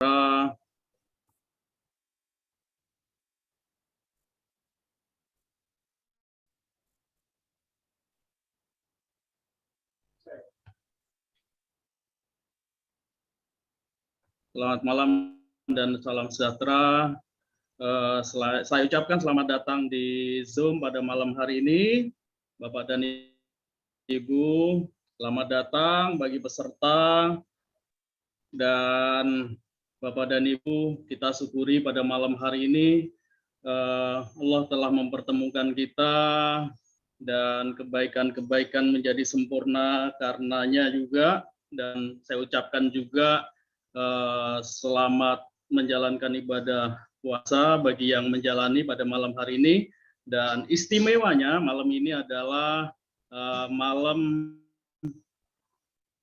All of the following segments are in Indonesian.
Selamat malam dan salam sejahtera. Saya ucapkan selamat datang di Zoom pada malam hari ini. Bapak dan Ibu, selamat datang bagi peserta. Dan Bapak dan Ibu, kita syukuri pada malam hari ini Allah telah mempertemukan kita dan kebaikan-kebaikan menjadi sempurna karenanya juga. Dan saya ucapkan juga selamat menjalankan ibadah puasa bagi yang menjalani pada malam hari ini. Dan istimewanya malam ini adalah malam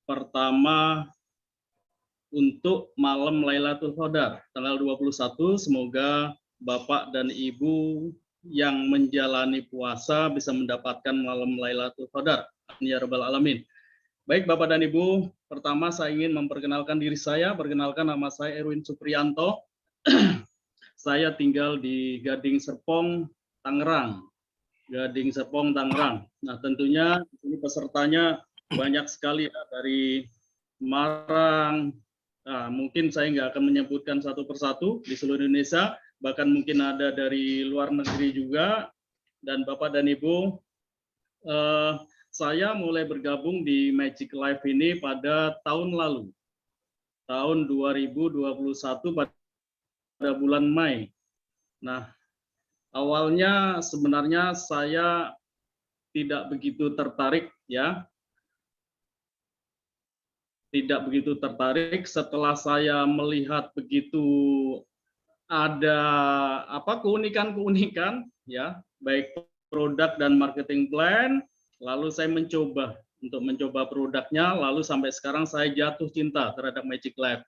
pertama untuk malam Lailatul Qadar tanggal 21. Semoga Bapak dan Ibu yang menjalani puasa bisa mendapatkan malam Lailatul Qadar. Amin ya rabbal alamin. Baik Bapak dan Ibu, pertama saya ingin memperkenalkan diri saya. Perkenalkan, nama saya Erwin Supriyanto. Saya tinggal di Gading Serpong, Tangerang. Gading Serpong, Tangerang. Nah, tentunya ini pesertanya banyak sekali ya, dari Semarang. Nah, mungkin saya nggak akan menyebutkan satu persatu di seluruh Indonesia, bahkan mungkin ada dari luar negeri juga. Dan Bapak dan Ibu, saya mulai bergabung di Magic Life ini pada tahun lalu, tahun 2021 pada bulan Mei. Nah, awalnya sebenarnya saya tidak begitu tertarik ya. Tidak begitu tertarik setelah saya melihat begitu ada keunikan-keunikan ya, baik produk dan marketing plan. Lalu saya mencoba produknya, lalu sampai sekarang saya jatuh cinta terhadap Magic Lab.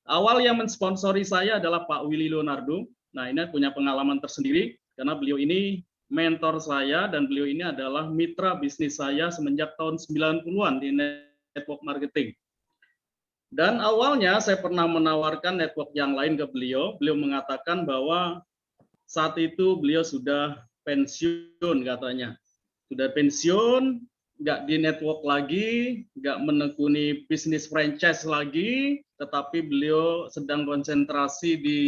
Awal yang mensponsori saya adalah Pak Willy Leonardo. Nah, ini punya pengalaman tersendiri karena beliau ini mentor saya dan beliau ini adalah mitra bisnis saya semenjak tahun 90-an di network marketing. Dan awalnya saya pernah menawarkan network yang lain ke beliau. Beliau mengatakan bahwa saat itu beliau sudah pensiun katanya. Sudah pensiun, nggak di network lagi, nggak menekuni bisnis franchise lagi, tetapi beliau sedang konsentrasi di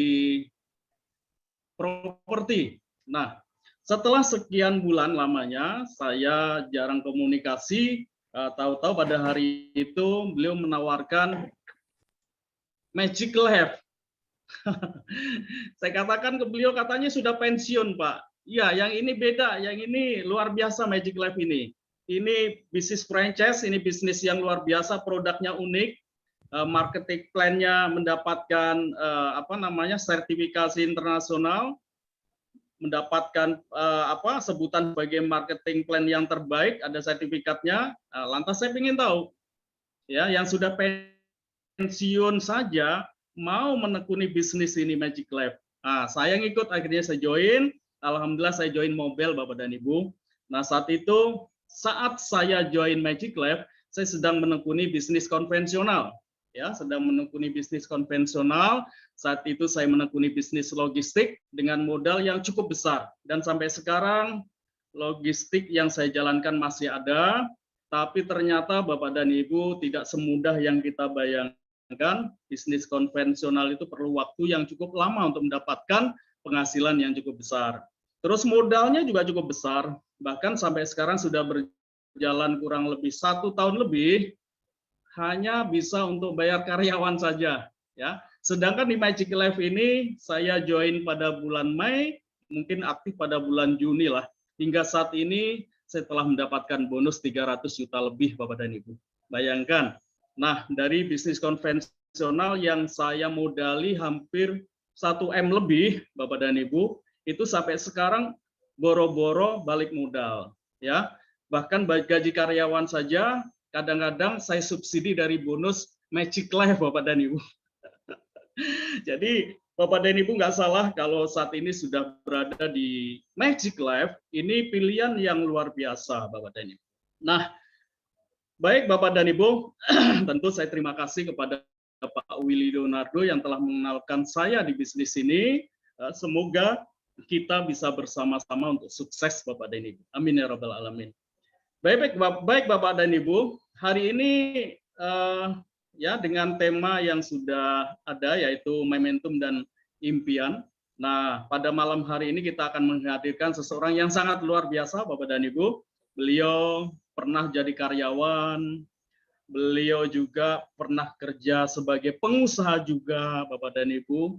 properti. Nah, setelah sekian bulan lamanya, saya jarang komunikasi, tahu-tahu pada hari itu beliau menawarkan Magic Lab. Saya katakan ke beliau, katanya sudah pensiun, Pak. Ya, yang ini beda, yang ini luar biasa Magic Lab ini. Ini bisnis franchise, ini bisnis yang luar biasa, produknya unik, marketing plan-nya mendapatkan sertifikasi internasional, mendapatkan sebutan sebagai marketing plan yang terbaik, ada sertifikatnya. Lantas saya ingin tahu, ya, yang sudah pensiun saja mau menekuni bisnis ini Magic Lab. Nah, saya ngikut, akhirnya saya join. Alhamdulillah saya join Mobile, Bapak dan Ibu. Nah, saat saya join Magic Lab, saya sedang menekuni bisnis konvensional. Ya, sedang menekuni bisnis konvensional. Saat itu saya menekuni bisnis logistik dengan modal yang cukup besar. Dan sampai sekarang logistik yang saya jalankan masih ada, tapi ternyata Bapak dan Ibu tidak semudah yang kita bayangkan. Bisnis konvensional itu perlu waktu yang cukup lama untuk mendapatkan penghasilan yang cukup besar. Terus modalnya juga cukup besar, bahkan sampai sekarang sudah berjalan kurang lebih 1 tahun lebih, hanya bisa untuk bayar karyawan saja. Ya, sedangkan di Magic Life ini saya join pada bulan Mei, mungkin aktif pada bulan Juni lah. Hingga saat ini saya telah mendapatkan bonus 300 juta lebih, Bapak dan Ibu. Bayangkan. Nah, dari bisnis konvensional yang saya modali hampir 1 M lebih, Bapak dan Ibu, itu sampai sekarang boro-boro balik modal. Ya, bahkan gaji karyawan saja kadang-kadang saya subsidi dari bonus Magic Life, Bapak dan Ibu. Jadi Bapak dan Ibu nggak salah kalau saat ini sudah berada di Magic Life, ini pilihan yang luar biasa, Bapak dan Ibu. Nah, baik Bapak dan Ibu, tentu saya terima kasih kepada Pak Willy Donardo yang telah mengenalkan saya di bisnis ini. Semoga kita bisa bersama-sama untuk sukses Bapak dan Ibu. Amin ya rabbal alamin. Baik Bapak dan Ibu, hari ini ya dengan tema yang sudah ada yaitu momentum dan impian. Nah, pada malam hari ini kita akan menghadirkan seseorang yang sangat luar biasa Bapak dan Ibu. Beliau pernah jadi karyawan, beliau juga pernah kerja sebagai pengusaha juga Bapak dan Ibu.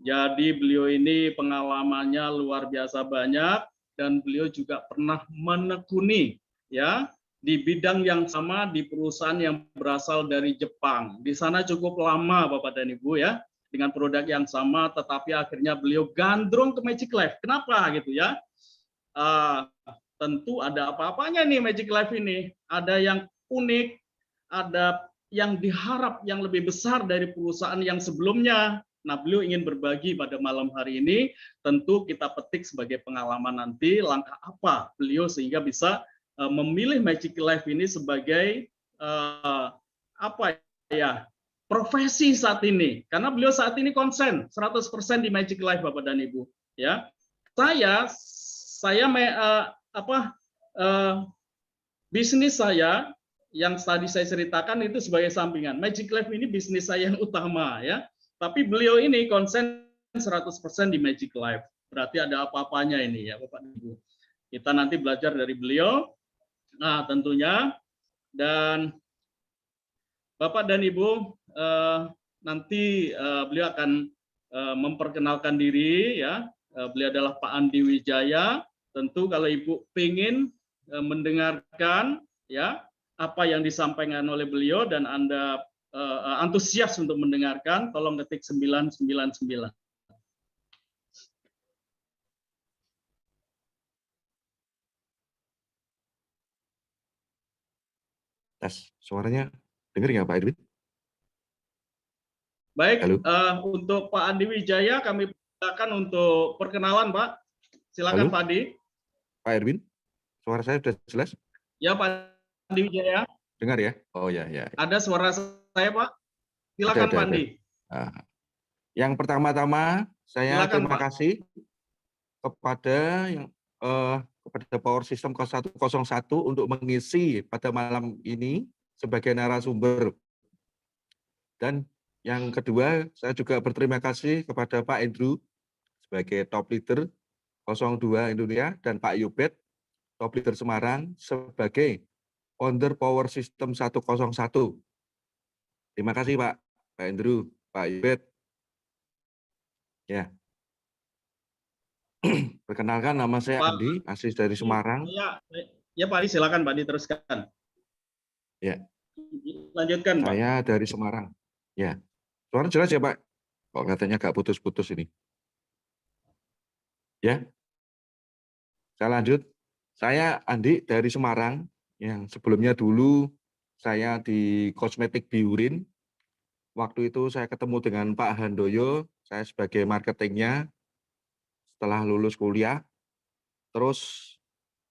Jadi beliau ini pengalamannya luar biasa banyak dan beliau juga pernah menekuni ya di bidang yang sama di perusahaan yang berasal dari Jepang. Di sana cukup lama Bapak dan Ibu ya dengan produk yang sama, tetapi akhirnya beliau gandrung ke Magic Life. Kenapa gitu ya? Tentu ada apa-apanya nih Magic Life ini. Ada yang unik, ada yang diharap yang lebih besar dari perusahaan yang sebelumnya. Nah, beliau ingin berbagi pada malam hari ini. Tentu kita petik sebagai pengalaman nanti langkah apa beliau sehingga bisa memilih Magic Life ini sebagai apa ya profesi saat ini. Karena beliau saat ini konsen 100% di Magic Life Bapak dan Ibu. Ya, saya bisnis saya yang tadi saya ceritakan itu sebagai sampingan. Magic Life ini bisnis saya yang utama ya. Tapi beliau ini konsen 100% di Magic Life. Berarti ada apa-apanya ini ya Bapak Ibu. Kita nanti belajar dari beliau. Nah, tentunya dan Bapak dan Ibu nanti beliau akan memperkenalkan diri ya. Beliau adalah Pak Andi Wijaya. Tentu kalau Ibu ingin mendengarkan ya apa yang disampaikan oleh beliau dan Anda antusias untuk mendengarkan, tolong ketik 999. Tes, suaranya dengar nggak Pak Edwin? Baik, untuk Pak Andi Wijaya kami persilakan untuk perkenalan Pak. Silakan Halo? Pak Andi. Pak Edwin, suara saya sudah jelas? Ya Pak Andi Wijaya. Dengar ya? Oh ya. Ada suara saya Pak. Silakan Pak Andi. Yang pertama-tama saya Silakan, terima Pak. kasih kepada kepada Power System 0101 untuk mengisi pada malam ini sebagai narasumber. Dan yang kedua, saya juga berterima kasih kepada Pak Andrew sebagai top leader 02 Indonesia dan Pak Yubet top leader Semarang sebagai founder Power System 101. Terima kasih Pak Andrew, Pak Yubet. Ya. Perkenalkan, nama saya Pak, Andi, asli dari Semarang. Ya Pak Andi, silakan Pak Andi teruskan. Ya. Lanjutkan Pak. Saya dari Semarang. Ya. Suara jelas ya Pak? Kok katanya agak putus-putus ini. Ya. Saya lanjut. Saya Andi dari Semarang, yang sebelumnya dulu saya di kosmetik Biurin. Waktu itu saya ketemu dengan Pak Handoyo, saya sebagai marketingnya setelah lulus kuliah. Terus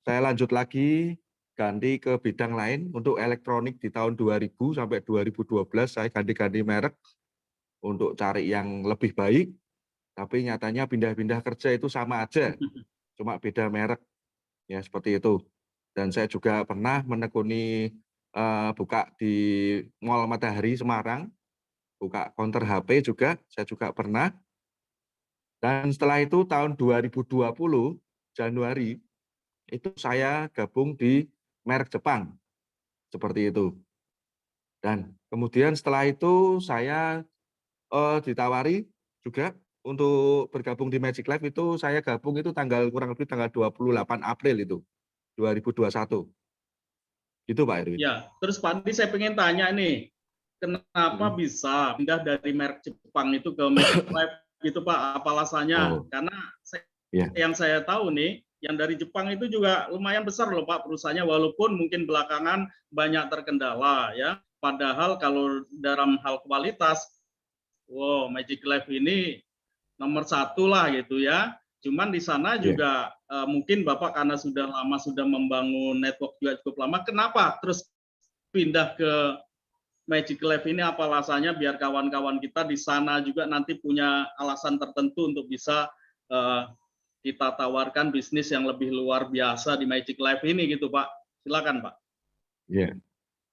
saya lanjut lagi, ganti ke bidang lain untuk elektronik di tahun 2000 sampai 2012 saya ganti-ganti merek untuk cari yang lebih baik, tapi nyatanya pindah-pindah kerja itu sama aja, cuma beda merek, ya seperti itu. Dan saya juga pernah menekuni buka di Mall Matahari Semarang, buka counter HP juga, saya juga pernah. Dan setelah itu tahun 2020 Januari itu saya gabung di merek Jepang, seperti itu. Dan kemudian setelah itu saya ditawari juga untuk bergabung di Magic Life. Itu saya gabung itu kurang lebih tanggal 28 April itu 2021. Gitu Pak Erwin. Ya, terus Pak Andi saya pengen tanya nih, kenapa bisa pindah dari merek Jepang itu ke Magic Life gitu Pak? Apa alasannya? Karena yang saya tahu nih, yang dari Jepang itu juga lumayan besar loh Pak perusahaannya, walaupun mungkin belakangan banyak terkendala ya. Padahal kalau dalam hal kualitas, wow, Magic Life ini nomor 1 lah gitu ya. Cuman di sana juga mungkin Bapak karena sudah lama sudah membangun network juga cukup lama, kenapa terus pindah ke Magic Lab ini apa alasannya, biar kawan-kawan kita di sana juga nanti punya alasan tertentu untuk bisa kita tawarkan bisnis yang lebih luar biasa di Magic Lab ini gitu Pak. Silakan Pak. Iya,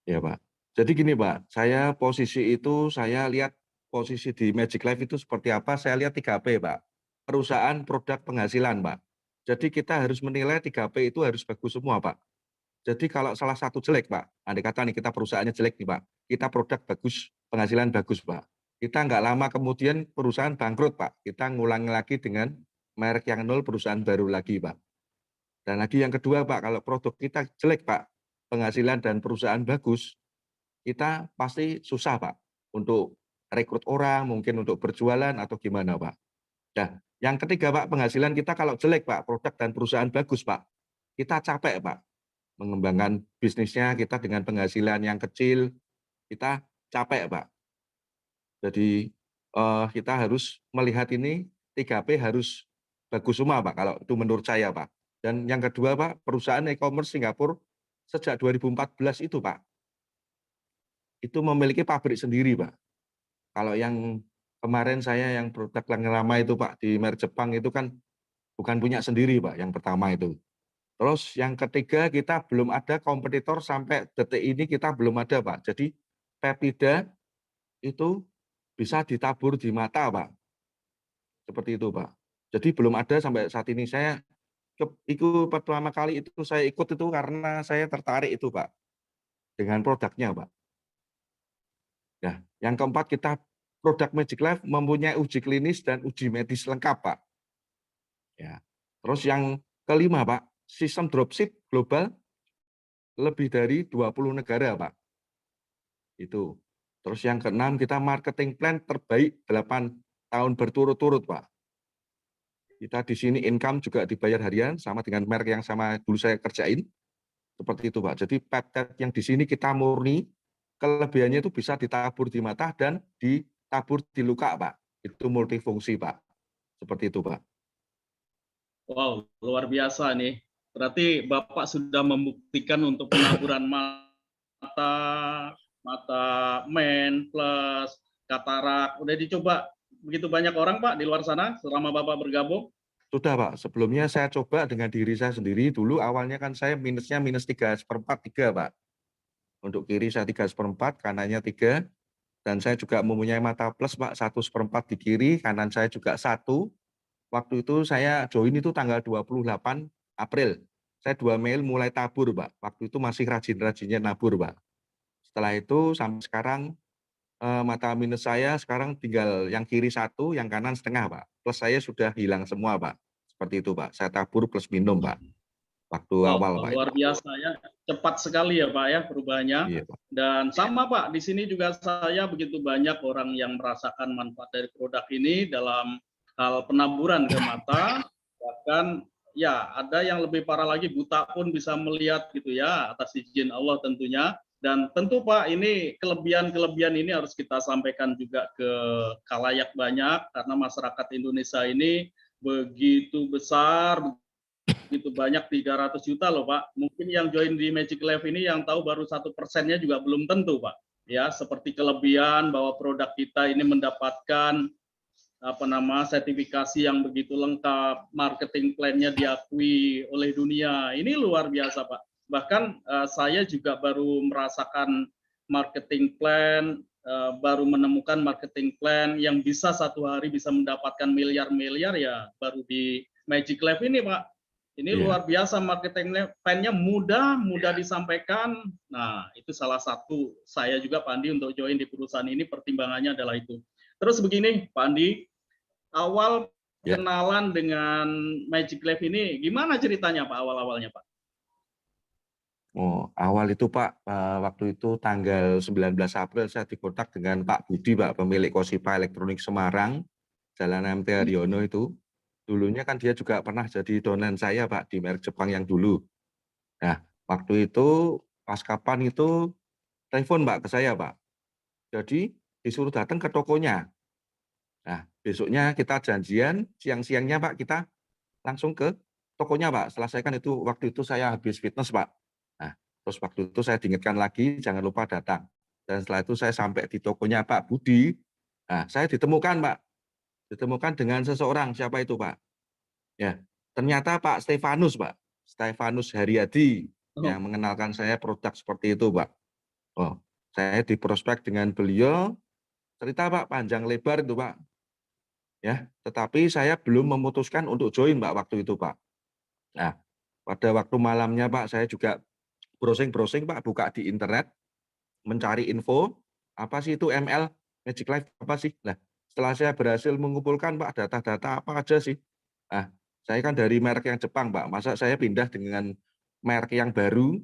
iya Pak. Jadi gini Pak, saya posisi itu saya lihat posisi di Magic Life itu seperti apa, saya lihat 3P Pak. Perusahaan, produk, penghasilan Pak. Jadi kita harus menilai 3P itu harus bagus semua Pak. Jadi kalau salah satu jelek Pak, andai kata nih kita perusahaannya jelek nih Pak, kita produk bagus, penghasilan bagus Pak. Kita nggak lama kemudian perusahaan bangkrut Pak, kita ngulangi lagi dengan merek yang nol, perusahaan baru lagi Pak. Dan lagi yang kedua Pak, kalau produk kita jelek Pak, penghasilan dan perusahaan bagus, kita pasti susah Pak untuk rekrut orang, mungkin untuk berjualan atau gimana Pak. Nah, yang ketiga Pak, penghasilan kita kalau jelek Pak, produk dan perusahaan bagus Pak, kita capek Pak. Mengembangkan bisnisnya kita dengan penghasilan yang kecil, kita capek Pak. Jadi kita harus melihat ini 3P harus bagus semua Pak, kalau itu menurut saya Pak. Dan yang kedua Pak, perusahaan e-commerce Singapura sejak 2014 itu Pak, itu memiliki pabrik sendiri Pak. Kalau yang kemarin saya yang produk yang lama itu Pak, di merek Jepang itu kan bukan punya sendiri Pak, yang pertama itu. Terus yang ketiga kita belum ada kompetitor sampai detik ini kita belum ada Pak. Jadi peptida itu bisa ditabur di mata Pak, seperti itu Pak. Jadi belum ada sampai saat ini. Saya ikut pertama kali itu saya ikut itu karena saya tertarik itu Pak, dengan produknya Pak. Nah, yang keempat kita produk Magic Life mempunyai uji klinis dan uji medis lengkap Pak. Ya. Terus yang kelima Pak, sistem dropship global lebih dari 20 negara Pak. Itu. Terus yang keenam kita marketing plan terbaik 8 tahun berturut-turut Pak. Kita di sini income juga dibayar harian sama dengan merek yang sama dulu saya kerjain. Seperti itu Pak. Jadi peptide yang di sini kita murni, kelebihannya itu bisa ditabur di mata dan ditabur di luka Pak. Itu multifungsi Pak. Seperti itu Pak. Wow, luar biasa nih. Berarti Bapak sudah membuktikan untuk penaburan mata, mata men plus katarak. Udah dicoba begitu banyak orang Pak di luar sana selama Bapak bergabung? Sudah Pak, sebelumnya saya coba dengan diri saya sendiri. Dulu awalnya kan saya minusnya minus 3/4 3 Pak. Untuk kiri saya 3/4, kanannya 3. Dan saya juga mempunyai mata plus Pak, 1/4 di kiri, kanan saya juga 1. Waktu itu saya join itu tanggal 28 April. Saya 2 Mei mulai tabur Pak. Waktu itu masih rajin-rajinnya nabur Pak. Setelah itu sampai sekarang mata minus saya sekarang tinggal yang kiri 1, yang kanan setengah Pak. Plus saya sudah hilang semua Pak. Seperti itu Pak. Saya tabur plus minum Pak. Waktu Wow, awal Pak itu luar Pak. biasa ya. Cepat sekali ya Pak ya perubahannya. Iya Pak. Dan sama Pak, di sini juga saya begitu banyak orang yang merasakan manfaat dari produk ini dalam hal penaburan ke mata. Bahkan ya ada yang lebih parah lagi, buta pun bisa melihat gitu ya, atas izin Allah tentunya. Dan tentu Pak, ini kelebihan-kelebihan ini harus kita sampaikan juga ke khalayak banyak, karena masyarakat Indonesia ini begitu besar, begitu banyak, 300 juta loh Pak. Mungkin yang join di Magic Life ini yang tahu baru 1%-nya juga belum tentu Pak. Ya, seperti kelebihan bahwa produk kita ini mendapatkan sertifikasi yang begitu lengkap, marketing plan-nya diakui oleh dunia. Ini luar biasa Pak. Bahkan saya juga baru merasakan marketing plan, baru menemukan marketing plan yang bisa satu hari bisa mendapatkan miliar-miliar ya baru di Magic Life ini Pak. Ini luar biasa, marketing plan-nya mudah disampaikan. Nah, itu salah satu saya juga Pak Andi untuk join di perusahaan ini, pertimbangannya adalah itu. Terus begini Pak Andi, awal kenalan dengan Magic Life ini gimana ceritanya Pak, awal-awalnya Pak? Oh, awal itu Pak, waktu itu tanggal 19 April saya dikontak dengan Pak Budi Pak, pemilik Kosipa Elektronik Semarang, Jalan MT Haryono itu. Dulunya kan dia juga pernah jadi donan saya Pak di merek Jepang yang dulu. Nah, waktu itu pas kapan itu telepon Pak ke saya Pak. Jadi disuruh datang ke tokonya. Nah, besoknya kita janjian, siang-siangnya Pak kita langsung ke tokonya Pak. Selesaikan itu, waktu itu saya habis fitness Pak. Nah, terus waktu itu saya diingatkan lagi, jangan lupa datang. Dan setelah itu saya sampai di tokonya Pak Budi. Nah, saya ditemukan, Pak. Ditemukan dengan seseorang. Siapa itu, Pak? Ya, ternyata Pak Stefanus, Pak. Stefanus Haryadi Oh, yang mengenalkan saya produk seperti itu, Pak. Oh, saya diprospek dengan beliau. Cerita, Pak, panjang lebar itu, Pak. Ya, tetapi saya belum memutuskan untuk join, Pak, waktu itu, Pak. Nah, pada waktu malamnya, Pak, saya juga browsing-browsing, Pak, buka di internet, mencari info, apa sih itu ML, Magic Life, apa sih? Nah, setelah saya berhasil mengumpulkan, Pak, data-data apa aja sih? Nah, saya kan dari merek yang Jepang, Pak, masa saya pindah dengan merek yang baru,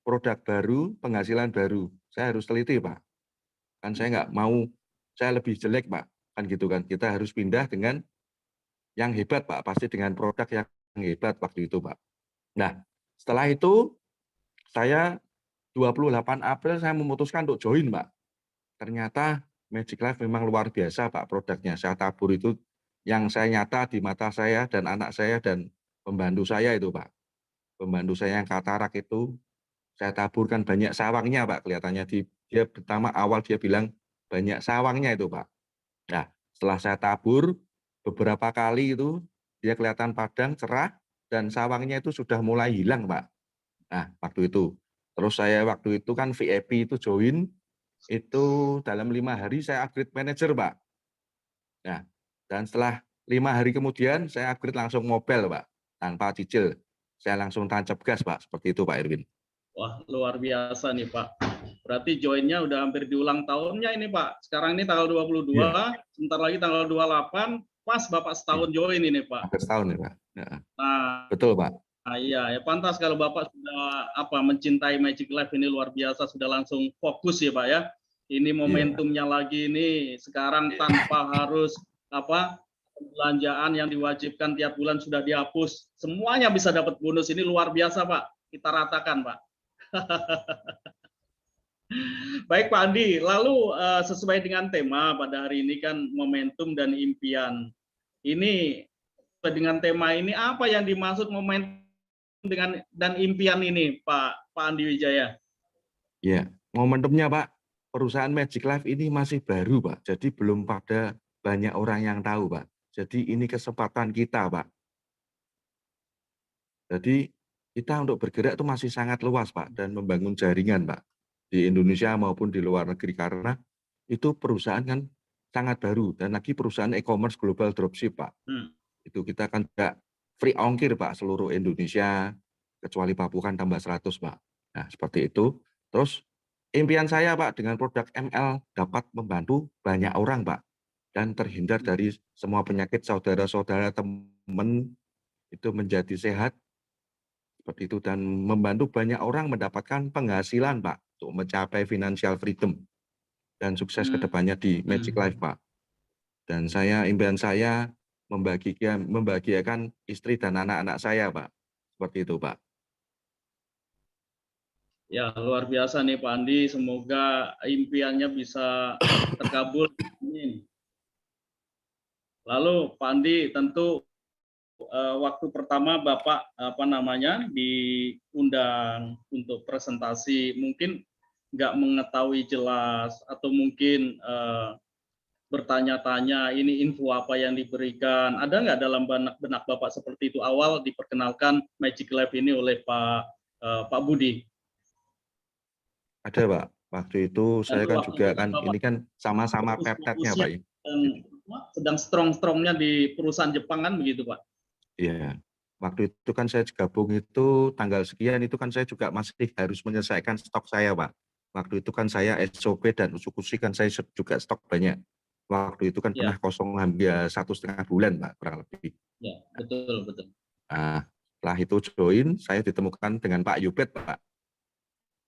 produk baru, penghasilan baru. Saya harus teliti, Pak. Kan saya nggak mau, saya lebih jelek, Pak. Kan gitu kan, kita harus pindah dengan yang hebat, Pak, pasti dengan produk yang hebat waktu itu, Pak. Nah, setelah itu saya 28 April saya memutuskan untuk join, Pak. Ternyata Magic Life memang luar biasa, Pak, produknya. Saya tabur itu yang saya nyata di mata saya dan anak saya dan pembantu saya itu, Pak. Pembantu saya yang katarak itu saya taburkan banyak sawangnya, Pak. Kelihatannya dia pertama awal dia bilang banyak sawangnya itu, Pak. Nah, setelah saya tabur beberapa kali itu dia kelihatan padang, cerah, dan sawangnya itu sudah mulai hilang, Pak. Nah, waktu itu. Terus saya waktu itu kan VIP itu join, itu dalam 5 hari saya upgrade manager, Pak. Nah, dan setelah 5 hari kemudian saya upgrade langsung mobile, Pak, tanpa cicil. Saya langsung tancap gas, Pak, seperti itu, Pak Irwin. wah, luar biasa nih, Pak. Berarti joinnya udah hampir diulang tahunnya ini, Pak. Sekarang ini tanggal Iya, 22, sebentar lagi tanggal 28, pas Bapak iya. setahun join ini, Pak. Hampir setahun ya, Pak. Ya, Nah, betul, Pak. iya, ya pantas kalau Bapak sudah mencintai Magic Life ini luar biasa, sudah langsung fokus ya, Pak ya. Ini Iya, Pak. momentumnya lagi ini sekarang tanpa harus belanjaan yang diwajibkan tiap bulan sudah dihapus. Semuanya bisa dapat bonus, ini luar biasa, Pak. Kita ratakan, Pak. Baik Pak Andi, lalu sesuai dengan tema pada hari ini kan momentum dan impian. Ini dengan tema ini apa yang dimaksud momentum dengan dan impian ini, Pak Andi Wijaya? Ya, momentumnya, Pak, perusahaan Magic Life ini masih baru, Pak. Jadi belum pada banyak orang yang tahu, Pak. Jadi ini kesempatan kita, Pak. Jadi kita untuk bergerak itu masih sangat luas, Pak, dan membangun jaringan, Pak, di Indonesia maupun di luar negeri karena itu perusahaan kan sangat baru dan lagi perusahaan e-commerce global dropship, Pak. Itu kita kan tidak free ongkir, Pak, seluruh Indonesia kecuali Papua kan tambah 100, Pak. Nah, seperti itu. Terus impian saya, Pak, dengan produk ML dapat membantu banyak orang, Pak, dan terhindar dari semua penyakit saudara-saudara teman itu menjadi sehat seperti itu dan membantu banyak orang mendapatkan penghasilan, Pak, untuk mencapai financial freedom dan sukses ke depannya di Magic Life, Pak. Dan impian saya membahagiakan istri dan anak-anak saya, Pak. Seperti itu, Pak. Ya, luar biasa nih Pak Andi, semoga impiannya bisa terkabul. Amin. Lalu Pak Andi, tentu waktu pertama Bapak diundang untuk presentasi, mungkin nggak mengetahui jelas atau mungkin bertanya-tanya ini info apa yang diberikan. Ada nggak dalam benak Bapak seperti itu awal diperkenalkan Magic Life ini oleh Pak Budi? Ada, Pak. Waktu itu Dan saya kan waktu juga itu kan kan Bapak ini kan sama-sama peptetnya, fokus-fokusnya Pak. dan Jadi, sedang strong-strongnya di perusahaan Jepang kan begitu Pak? iya. Waktu itu kan saya gabung itu tanggal sekian itu kan saya juga masih harus menyelesaikan stok saya, Pak. Waktu itu kan saya SOP dan usukusi kan saya juga stok banyak. Waktu itu kan Ya, pernah kosong hampir 1,5 bulan, Pak, kurang lebih. ya, betul, betul. Nah, setelah itu join, saya ditemukan dengan Pak Yubet, Pak.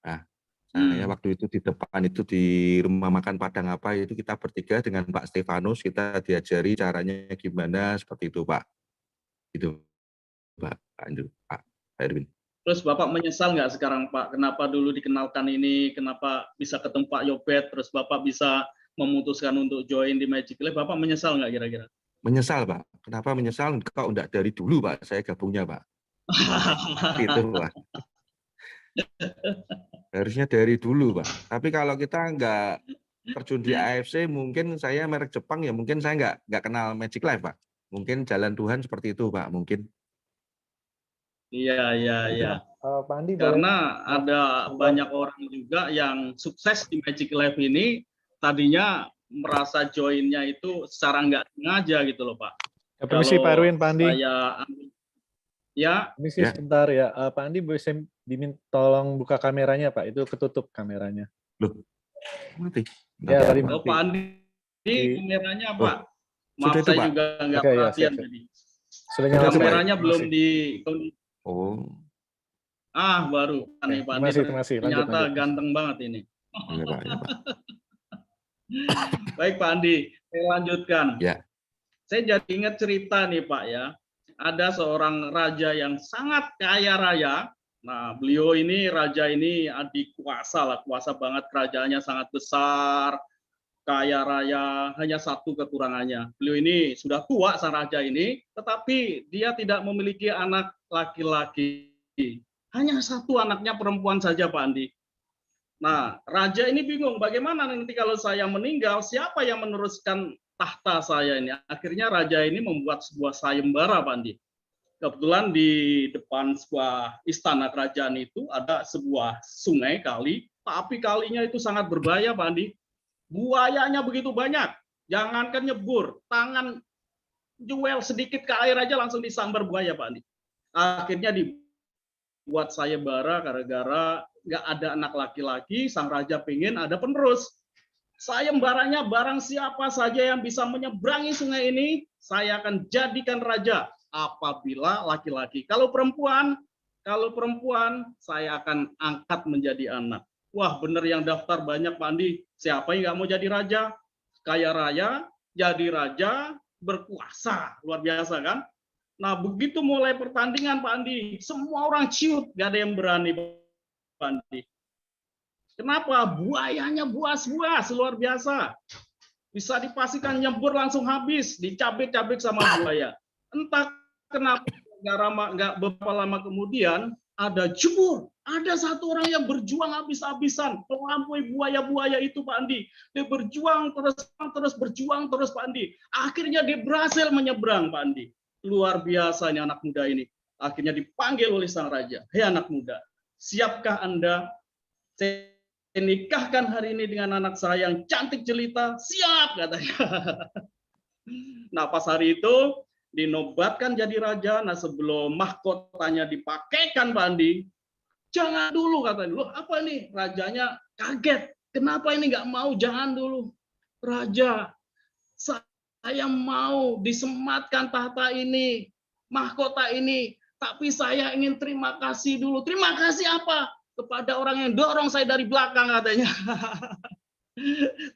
Nah, saya waktu itu di depan itu di rumah makan Padang apa itu kita bertiga dengan Pak Stefanus kita diajari caranya gimana seperti itu, Pak. Itu, Pak Andrew, Pak Erwin. Terus Bapak menyesal nggak sekarang Pak? Kenapa dulu dikenalkan ini? Kenapa bisa ketemu Pak Yobet? Terus Bapak bisa memutuskan untuk join di Magic Life? Bapak menyesal nggak kira-kira? Menyesal, Pak. Kenapa menyesal? Kok enggak dari dulu, Pak, saya gabungnya, Pak. Itu, Pak. Harusnya dari dulu, Pak. Tapi kalau kita nggak terjun di AFC, mungkin saya merek Jepang ya, mungkin saya nggak kenal Magic Life, Pak. Mungkin jalan Tuhan seperti itu, Pak. Mungkin Iya, iya, gitu, iya. Pak. Pak Andi boleh Karena maaf, ada sebentar. banyak orang juga yang sukses di Magic Life ini tadinya merasa joinnya itu secara nggak sengaja gitu loh, Pak. Permisi Pak Kalau Erwin, Pak Andi. saya ya, Permisi Ya. sebentar ya. Pak Andi bisa diminta tolong buka kameranya Pak. Itu ketutup kameranya. Loh, mati. Ya, tadi oh mati. Pak Andi kameranya Oh, Pak. Maaf sudah itu, saya Pak? juga nggak Oke, ya, perhatian siap. tadi. Sudah nyala Sudah, semua. Kameranya belum di Oh, baru. Aneh Pak Terima Andi kasih. Lanjut, ternyata lanjut. ganteng banget ini. iya, Pak. Ya, Pak. Baik Pak Andi, saya lanjutkan. Ya. Saya jadi ingat cerita nih Pak ya. Ada seorang raja yang sangat kaya raya. Nah, beliau ini raja ini adik kuasa lah, kuasa banget, kerajaannya sangat besar, kaya raya. Hanya satu kekurangannya. Beliau ini sudah tua sang raja ini, tetapi dia tidak memiliki anak laki-laki. Hanya satu anaknya perempuan saja Pak Andi. Nah, raja ini bingung bagaimana nanti kalau saya meninggal, siapa yang meneruskan tahta saya ini. Akhirnya raja ini membuat sebuah sayembara, Pak Andi. Kebetulan di depan sebuah istana kerajaan itu ada sebuah sungai kali, tapi kalinya itu sangat berbahaya, Pak Andi. Buayanya begitu banyak, jangankan nyebur, tangan jual sedikit ke air aja langsung disambar buaya, Pak Andi. Akhirnya dibuat sayembara gara-gara nggak ada anak laki-laki, sang raja pengen ada penerus. Sayembaranya barang siapa saja yang bisa menyeberangi sungai ini, saya akan jadikan raja. Apabila laki-laki, kalau perempuan, saya akan angkat menjadi anak. Wah, bener yang daftar banyak Pak Andi. Siapa yang nggak mau jadi raja? Kaya raya, jadi raja, berkuasa, luar biasa kan? Nah, begitu mulai pertandingan Pak Andi, semua orang ciut, nggak ada yang berani Pak Andi. Kenapa? Buayanya buas-buas, luar biasa. Bisa dipastikan nyebur langsung habis, dicabik-cabik sama buaya. Entah kenapa nggak beberapa lama kemudian ada jebur, ada satu orang yang berjuang habis-habisan melampaui buaya-buaya itu Pak Andi. Dia berjuang terus berjuang terus Pak Andi. Akhirnya dia berhasil menyeberang Pak Andi. Luar biasa ini anak muda ini. Akhirnya dipanggil oleh sang raja. Hei anak muda, siapkah Anda? Saya nikahkan hari ini dengan anak saya yang cantik jelita. Siap katanya. Nah pas hari itu dinobatkan jadi raja. Nah sebelum mahkotanya dipakaikan Pak Andi, jangan dulu katanya. Loh apa ini? Rajanya kaget. Kenapa ini nggak mau? Jangan dulu. Raja, saya mau disematkan tahta ini, mahkota ini. Tapi saya ingin terima kasih dulu. Terima kasih apa? Kepada orang yang dorong saya dari belakang katanya.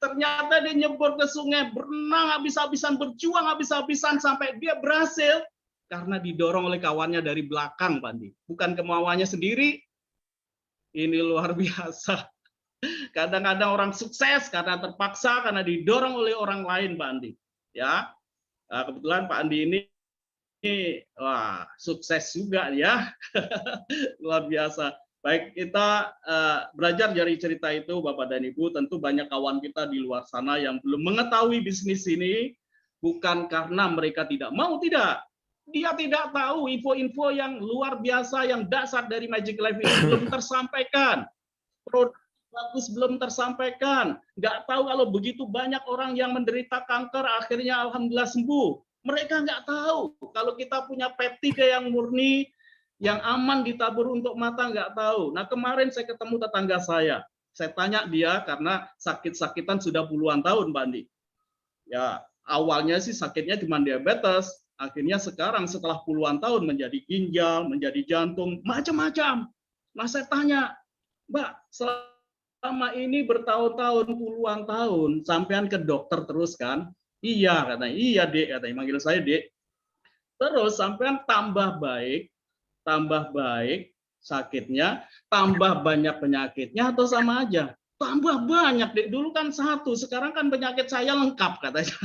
Ternyata dia nyebur ke sungai, berenang habis-habisan, berjuang habis-habisan sampai dia berhasil karena didorong oleh kawannya dari belakang, Pak Andi. Bukan kemauannya sendiri. Ini luar biasa. Kadang-kadang orang sukses karena terpaksa, karena didorong oleh orang lain, Pak Andi. Ya, kebetulan Pak Andi ini wah sukses juga ya. Luar biasa. Baik, kita belajar dari cerita itu Bapak dan Ibu. Tentu banyak kawan kita di luar sana yang belum mengetahui bisnis ini, bukan karena mereka tidak mau, tidak. Dia tidak tahu info-info yang luar biasa, yang dasar dari Magic Life ini belum tersampaikan. Produk bagus belum tersampaikan. Nggak tahu kalau begitu banyak orang yang menderita kanker, akhirnya alhamdulillah sembuh. Mereka nggak tahu kalau kita punya peptida yang murni, yang aman ditabur untuk mata, nggak tahu. Nah kemarin saya ketemu tetangga saya tanya dia karena sakit-sakitan sudah puluhan tahun, Pak Andi. Ya awalnya sih sakitnya cuma diabetes, akhirnya sekarang setelah puluhan tahun menjadi ginjal, menjadi jantung, macam-macam. Nah saya tanya, Mbak, selama ini bertahun-tahun, puluhan tahun, sampean ke dokter terus kan? Iya katanya, iya Dek, katanya manggil saya Dek. Terus sampean tambah baik sakitnya, tambah banyak penyakitnya atau sama aja? Tambah banyak, Dek. Dulu kan satu, sekarang kan penyakit saya lengkap katanya.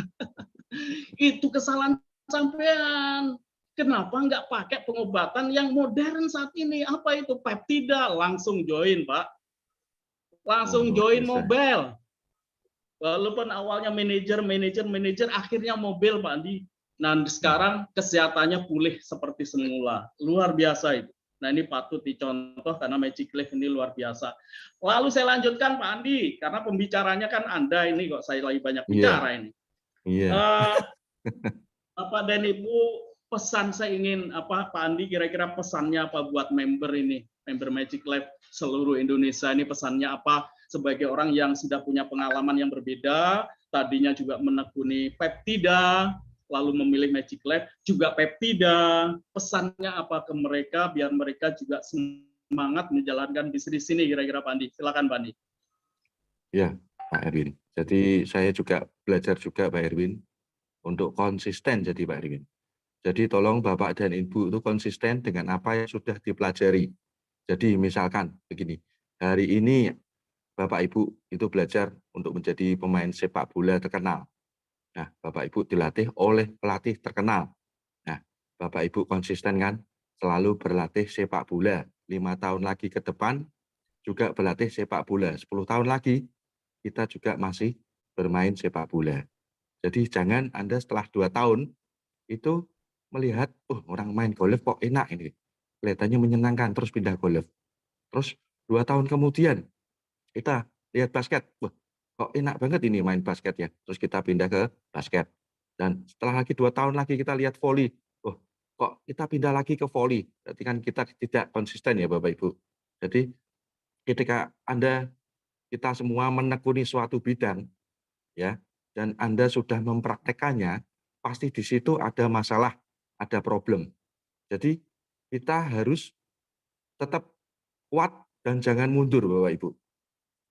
Itu kesalahan sampean. Kenapa nggak pakai pengobatan yang modern saat ini? Apa itu? Peptida, langsung join, Pak. langsung luar join biasa. mobile. Walaupun awalnya manajer, akhirnya mobil Pak Andi. Nah sekarang kesehatannya pulih seperti semula. Luar biasa itu. Nah ini patut dicontoh karena Magic Life ini luar biasa. Lalu saya lanjutkan Pak Andi, karena pembicaranya kan Anda ini kok saya lagi banyak bicara ini. Iya. Bapak dan Ibu, pesan saya ingin Pak Andi kira-kira pesannya apa buat member ini, member Magic Life seluruh Indonesia ini pesannya apa sebagai orang yang sudah punya pengalaman yang berbeda, tadinya juga menekuni peptida, lalu memilih Magic Life juga peptida, pesannya apa ke mereka biar mereka juga semangat menjalankan bisnis ini kira-kira Pak Andi. Silakan Pak Andi. Ya, Pak Erwin. Jadi saya juga belajar juga Pak Erwin untuk konsisten jadi Pak Erwin. Jadi tolong Bapak dan Ibu itu konsisten dengan apa yang sudah dipelajari. Jadi misalkan begini, hari ini Bapak Ibu itu belajar untuk menjadi pemain sepak bola terkenal. Nah, Bapak Ibu dilatih oleh pelatih terkenal. Nah, Bapak Ibu konsisten kan selalu berlatih sepak bola. 5 tahun lagi ke depan juga berlatih sepak bola. 10 tahun lagi kita juga masih bermain sepak bola. Jadi jangan Anda setelah 2 tahun itu melihat, orang main golf kok enak ini. Kelihatannya menyenangkan, terus pindah golf. Terus 2 tahun kemudian kita lihat basket, kok enak banget ini main basket ya. Terus kita pindah ke basket. Dan setelah lagi 2 tahun lagi kita lihat volley, kok kita pindah lagi ke volley. Berarti kan kita tidak konsisten ya Bapak Ibu. Jadi ketika kita semua menekuni suatu bidang, ya, dan Anda sudah mempraktekannya, pasti di situ ada masalah, ada problem. Jadi kita harus tetap kuat dan jangan mundur Bapak Ibu.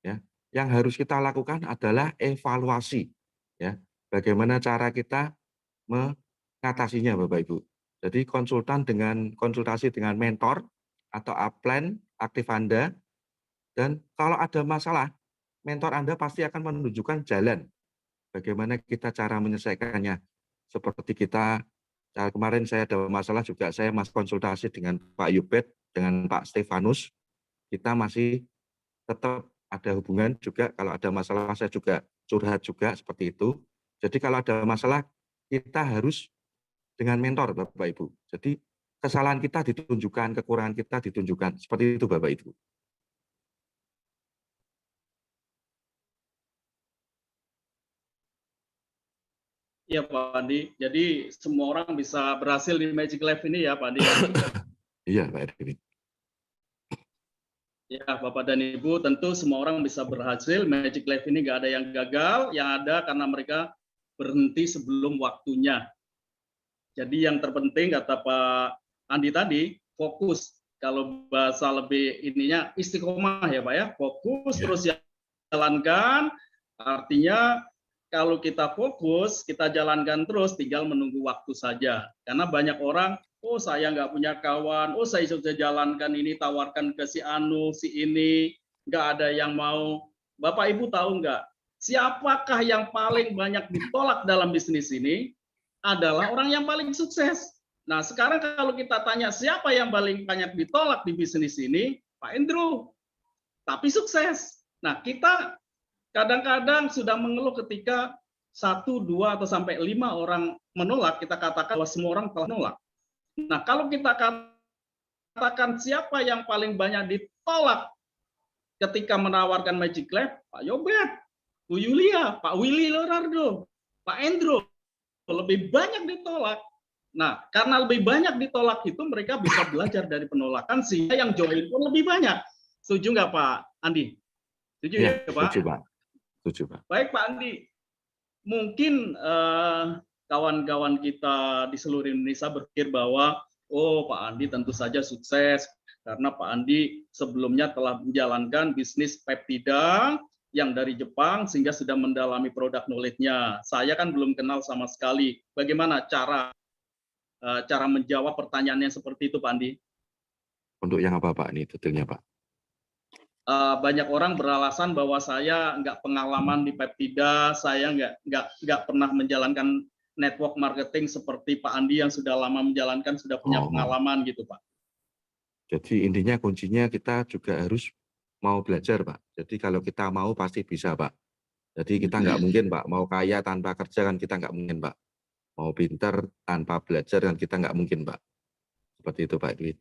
Ya, yang harus kita lakukan adalah evaluasi. Ya, bagaimana cara kita mengatasinya Bapak Ibu. Jadi konsultasi dengan mentor atau upline aktif Anda, dan kalau ada masalah, mentor Anda pasti akan menunjukkan jalan bagaimana kita cara menyelesaikannya. Seperti kemarin saya ada masalah juga, saya masih konsultasi dengan Pak Yubet, dengan Pak Stefanus, kita masih tetap ada hubungan juga, kalau ada masalah saya juga curhat juga, seperti itu. Jadi kalau ada masalah, kita harus dengan mentor Bapak Ibu. Jadi kesalahan kita ditunjukkan, kekurangan kita ditunjukkan, seperti itu Bapak Ibu. Iya Pak Andi, jadi semua orang bisa berhasil di Magic Life ini ya Pak Andi. Iya Pak Erwin. Ya Bapak dan Ibu, tentu semua orang bisa berhasil. Magic Life ini nggak ada yang gagal, yang ada karena mereka berhenti sebelum waktunya. Jadi yang terpenting kata Pak Andi tadi, fokus. Kalau bahasa lebih ininya istiqomah ya Pak ya, fokus terus jalankan. Artinya kalau kita fokus, kita jalankan terus, tinggal menunggu waktu saja. Karena banyak orang, saya nggak punya kawan, saya sudah jalankan ini, tawarkan ke si Anu, si ini, nggak ada yang mau. Bapak Ibu tahu nggak, siapakah yang paling banyak ditolak dalam bisnis ini? Adalah orang yang paling sukses. Nah sekarang kalau kita tanya siapa yang paling banyak ditolak di bisnis ini, Pak Andrew, tapi sukses. Nah kita kadang-kadang sudah mengeluh ketika 1, 2, atau sampai 5 orang menolak, kita katakan bahwa semua orang telah menolak. Nah, kalau kita katakan siapa yang paling banyak ditolak ketika menawarkan Magic Life, Pak Yobet, Bu Yulia, Pak Willy Leonardo, Pak Andrew, lebih banyak ditolak. Nah, karena lebih banyak ditolak itu mereka bisa belajar dari penolakan sehingga yang join pun lebih banyak. Setuju nggak Pak Andi? Setuju ya Pak? Setuju Pak. Setuju Pak. Baik Pak Andi, mungkin kawan-kawan kita di seluruh Indonesia berpikir bahwa Pak Andi tentu saja sukses karena Pak Andi sebelumnya telah menjalankan bisnis peptida yang dari Jepang sehingga sudah mendalami produk knowledge-nya. Saya kan belum kenal sama sekali. Bagaimana cara menjawab pertanyaannya seperti itu Pak Andi? Untuk yang apa Pak ini detailnya Pak? Banyak orang beralasan bahwa saya nggak pengalaman di peptida, saya nggak pernah menjalankan network marketing seperti Pak Andi yang sudah lama menjalankan, sudah punya pengalaman gitu Pak. Jadi intinya kuncinya kita juga harus mau belajar, Pak. Jadi kalau kita mau pasti bisa, Pak. Jadi kita nggak mungkin, Pak, mau kaya tanpa kerja kan kita nggak mungkin, Pak. Mau pinter tanpa belajar kan kita nggak mungkin, Pak. Seperti itu, Pak Edwin.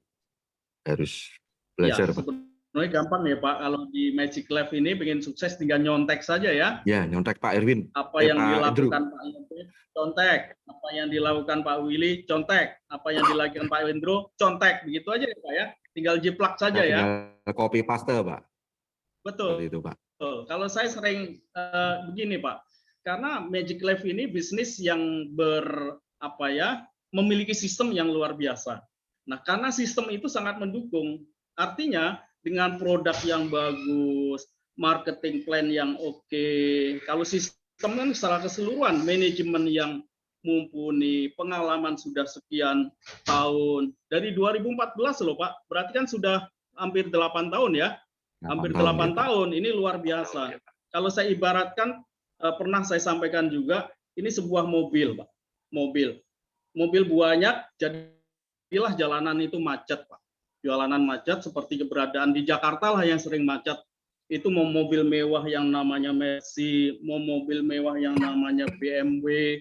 Harus Ya, belajar, Pak. sebenarnya gampang ya Pak. Kalau di Magic Lab ini pengen sukses tinggal nyontek saja ya. Ya, nyontek Pak Erwin. Apa yang Pak Andrew. dilakukan Pak Yontek, contek. Apa yang dilakukan Pak Willy, contek. Apa yang dilakukan Pak Wendro, contek. Begitu aja ya Pak ya. Tinggal jiplak saja ya. Tinggal copy paste, Pak. Betul. Seperti itu, Pak. Betul. Kalau saya sering begini Pak. Karena Magic Lab ini bisnis yang memiliki sistem yang luar biasa. Nah, karena sistem itu sangat mendukung. Artinya dengan produk yang bagus, marketing plan yang oke, kalau sistem kan secara keseluruhan, manajemen yang mumpuni, pengalaman sudah sekian tahun. Dari 2014 loh Pak, berarti kan sudah hampir 8 tahun ya. Hampir 8 tahun, ini luar biasa. Kalau saya ibaratkan, pernah saya sampaikan juga, ini sebuah mobil Pak. Mobil banyak, jadilah jalanan itu macet Pak. Jalanan macet seperti keberadaan di Jakarta lah yang sering macet. Itu mau mobil mewah yang namanya Mercy, mau mobil mewah yang namanya BMW,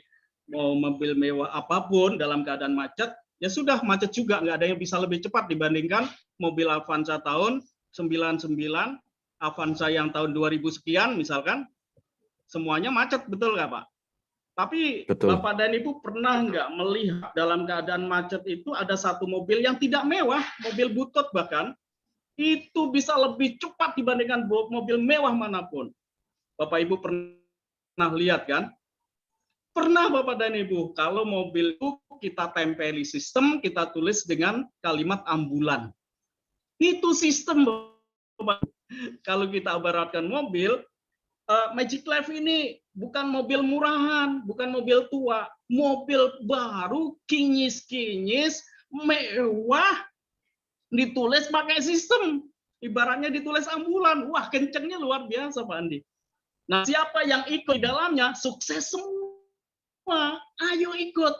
mau mobil mewah apapun dalam keadaan macet, ya sudah macet juga, nggak ada yang bisa lebih cepat dibandingkan mobil Avanza tahun 99, Avanza yang tahun 2000 sekian misalkan, semuanya macet, betul nggak Pak? Tapi betul. Bapak dan Ibu pernah nggak melihat dalam keadaan macet itu ada satu mobil yang tidak mewah, mobil butut bahkan, itu bisa lebih cepat dibandingkan mobil mewah manapun. Bapak Ibu pernah lihat kan? Pernah Bapak dan Ibu, kalau mobil itu kita tempeli sistem, kita tulis dengan kalimat ambulan. Itu sistem Bapak. Kalau kita ibaratkan mobil, Magic Lab ini bukan mobil murahan, bukan mobil tua, mobil baru, kinyis-kinyis, mewah, ditulis pakai sistem. Ibaratnya ditulis ambulan. Wah, kencengnya luar biasa Pak Andi. Nah, siapa yang ikut di dalamnya, sukses semua. Ayo ikut,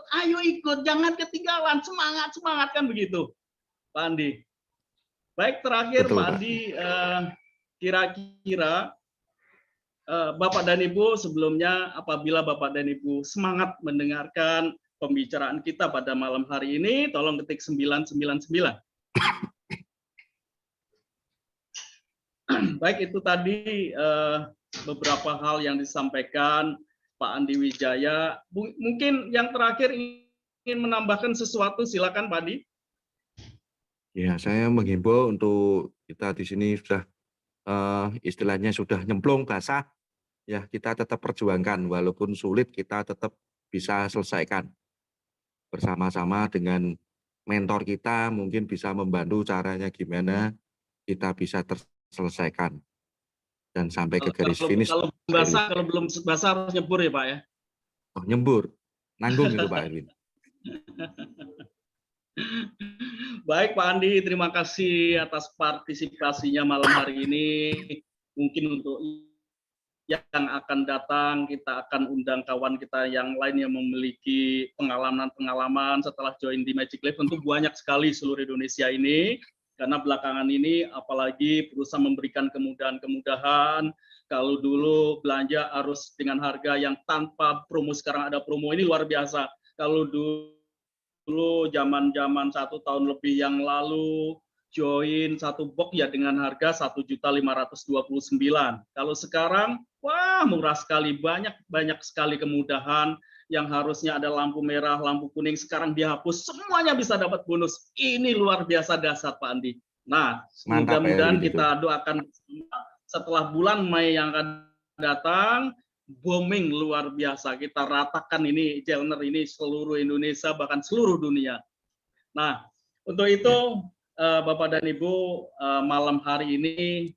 jangan ketinggalan, semangat kan begitu, Pak Andi. Baik, terakhir betul, Pak Andi, kira-kira Bapak dan Ibu sebelumnya, apabila Bapak dan Ibu semangat mendengarkan pembicaraan kita pada malam hari ini, tolong ketik 999. Baik, itu tadi beberapa hal yang disampaikan Pak Andi Wijaya. Mungkin yang terakhir ingin menambahkan sesuatu, silakan Pak Andi. Ya, saya menghimbau untuk kita di sini sudah istilahnya sudah nyemplung basah, ya kita tetap perjuangkan, walaupun sulit kita tetap bisa selesaikan. Bersama-sama dengan mentor kita mungkin bisa membantu caranya gimana kita bisa terselesaikan dan sampai ke garis finish. Kalau belum basah harus nyebur ya Pak ya? Oh, nyembur, nanggung itu Pak Erwin. Baik Pak Andi, terima kasih atas partisipasinya malam hari ini. Mungkin untuk yang akan datang, kita akan undang kawan kita yang lain yang memiliki pengalaman-pengalaman setelah join di Magic Lab. Tentu banyak sekali seluruh Indonesia ini, karena belakangan ini apalagi berusaha memberikan kemudahan-kemudahan. Kalau dulu belanja harus dengan harga yang tanpa promo, sekarang ada promo, ini luar biasa. Kalau dulu zaman-zaman 1 tahun lebih yang lalu join satu box ya dengan harga 1.529.000. Kalau sekarang wah murah sekali, banyak sekali kemudahan yang harusnya ada lampu merah, lampu kuning sekarang dihapus, semuanya bisa dapat bonus. Ini luar biasa dahsyat Pak Andi. Nah, mudah-mudahan kita doakan setelah bulan Mei yang akan datang booming luar biasa, kita ratakan ini Jelner ini seluruh Indonesia bahkan seluruh dunia. Nah, untuk itu Bapak dan Ibu, malam hari ini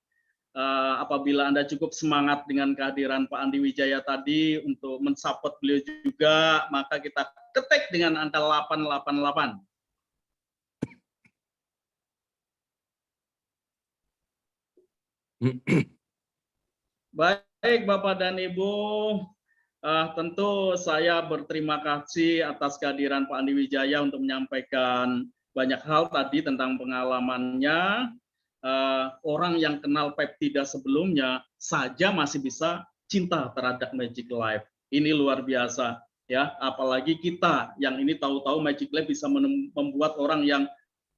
apabila Anda cukup semangat dengan kehadiran Pak Andi Wijaya tadi untuk mensupport beliau juga, maka kita ketik dengan angka 888. Baik Bapak dan Ibu, tentu saya berterima kasih atas kehadiran Pak Andi Wijaya untuk menyampaikan banyak hal tadi tentang pengalamannya. orang yang kenal peptida sebelumnya saja masih bisa cinta terhadap Magic Life. Ini luar biasa ya, apalagi kita yang ini tahu-tahu Magic Life bisa membuat orang yang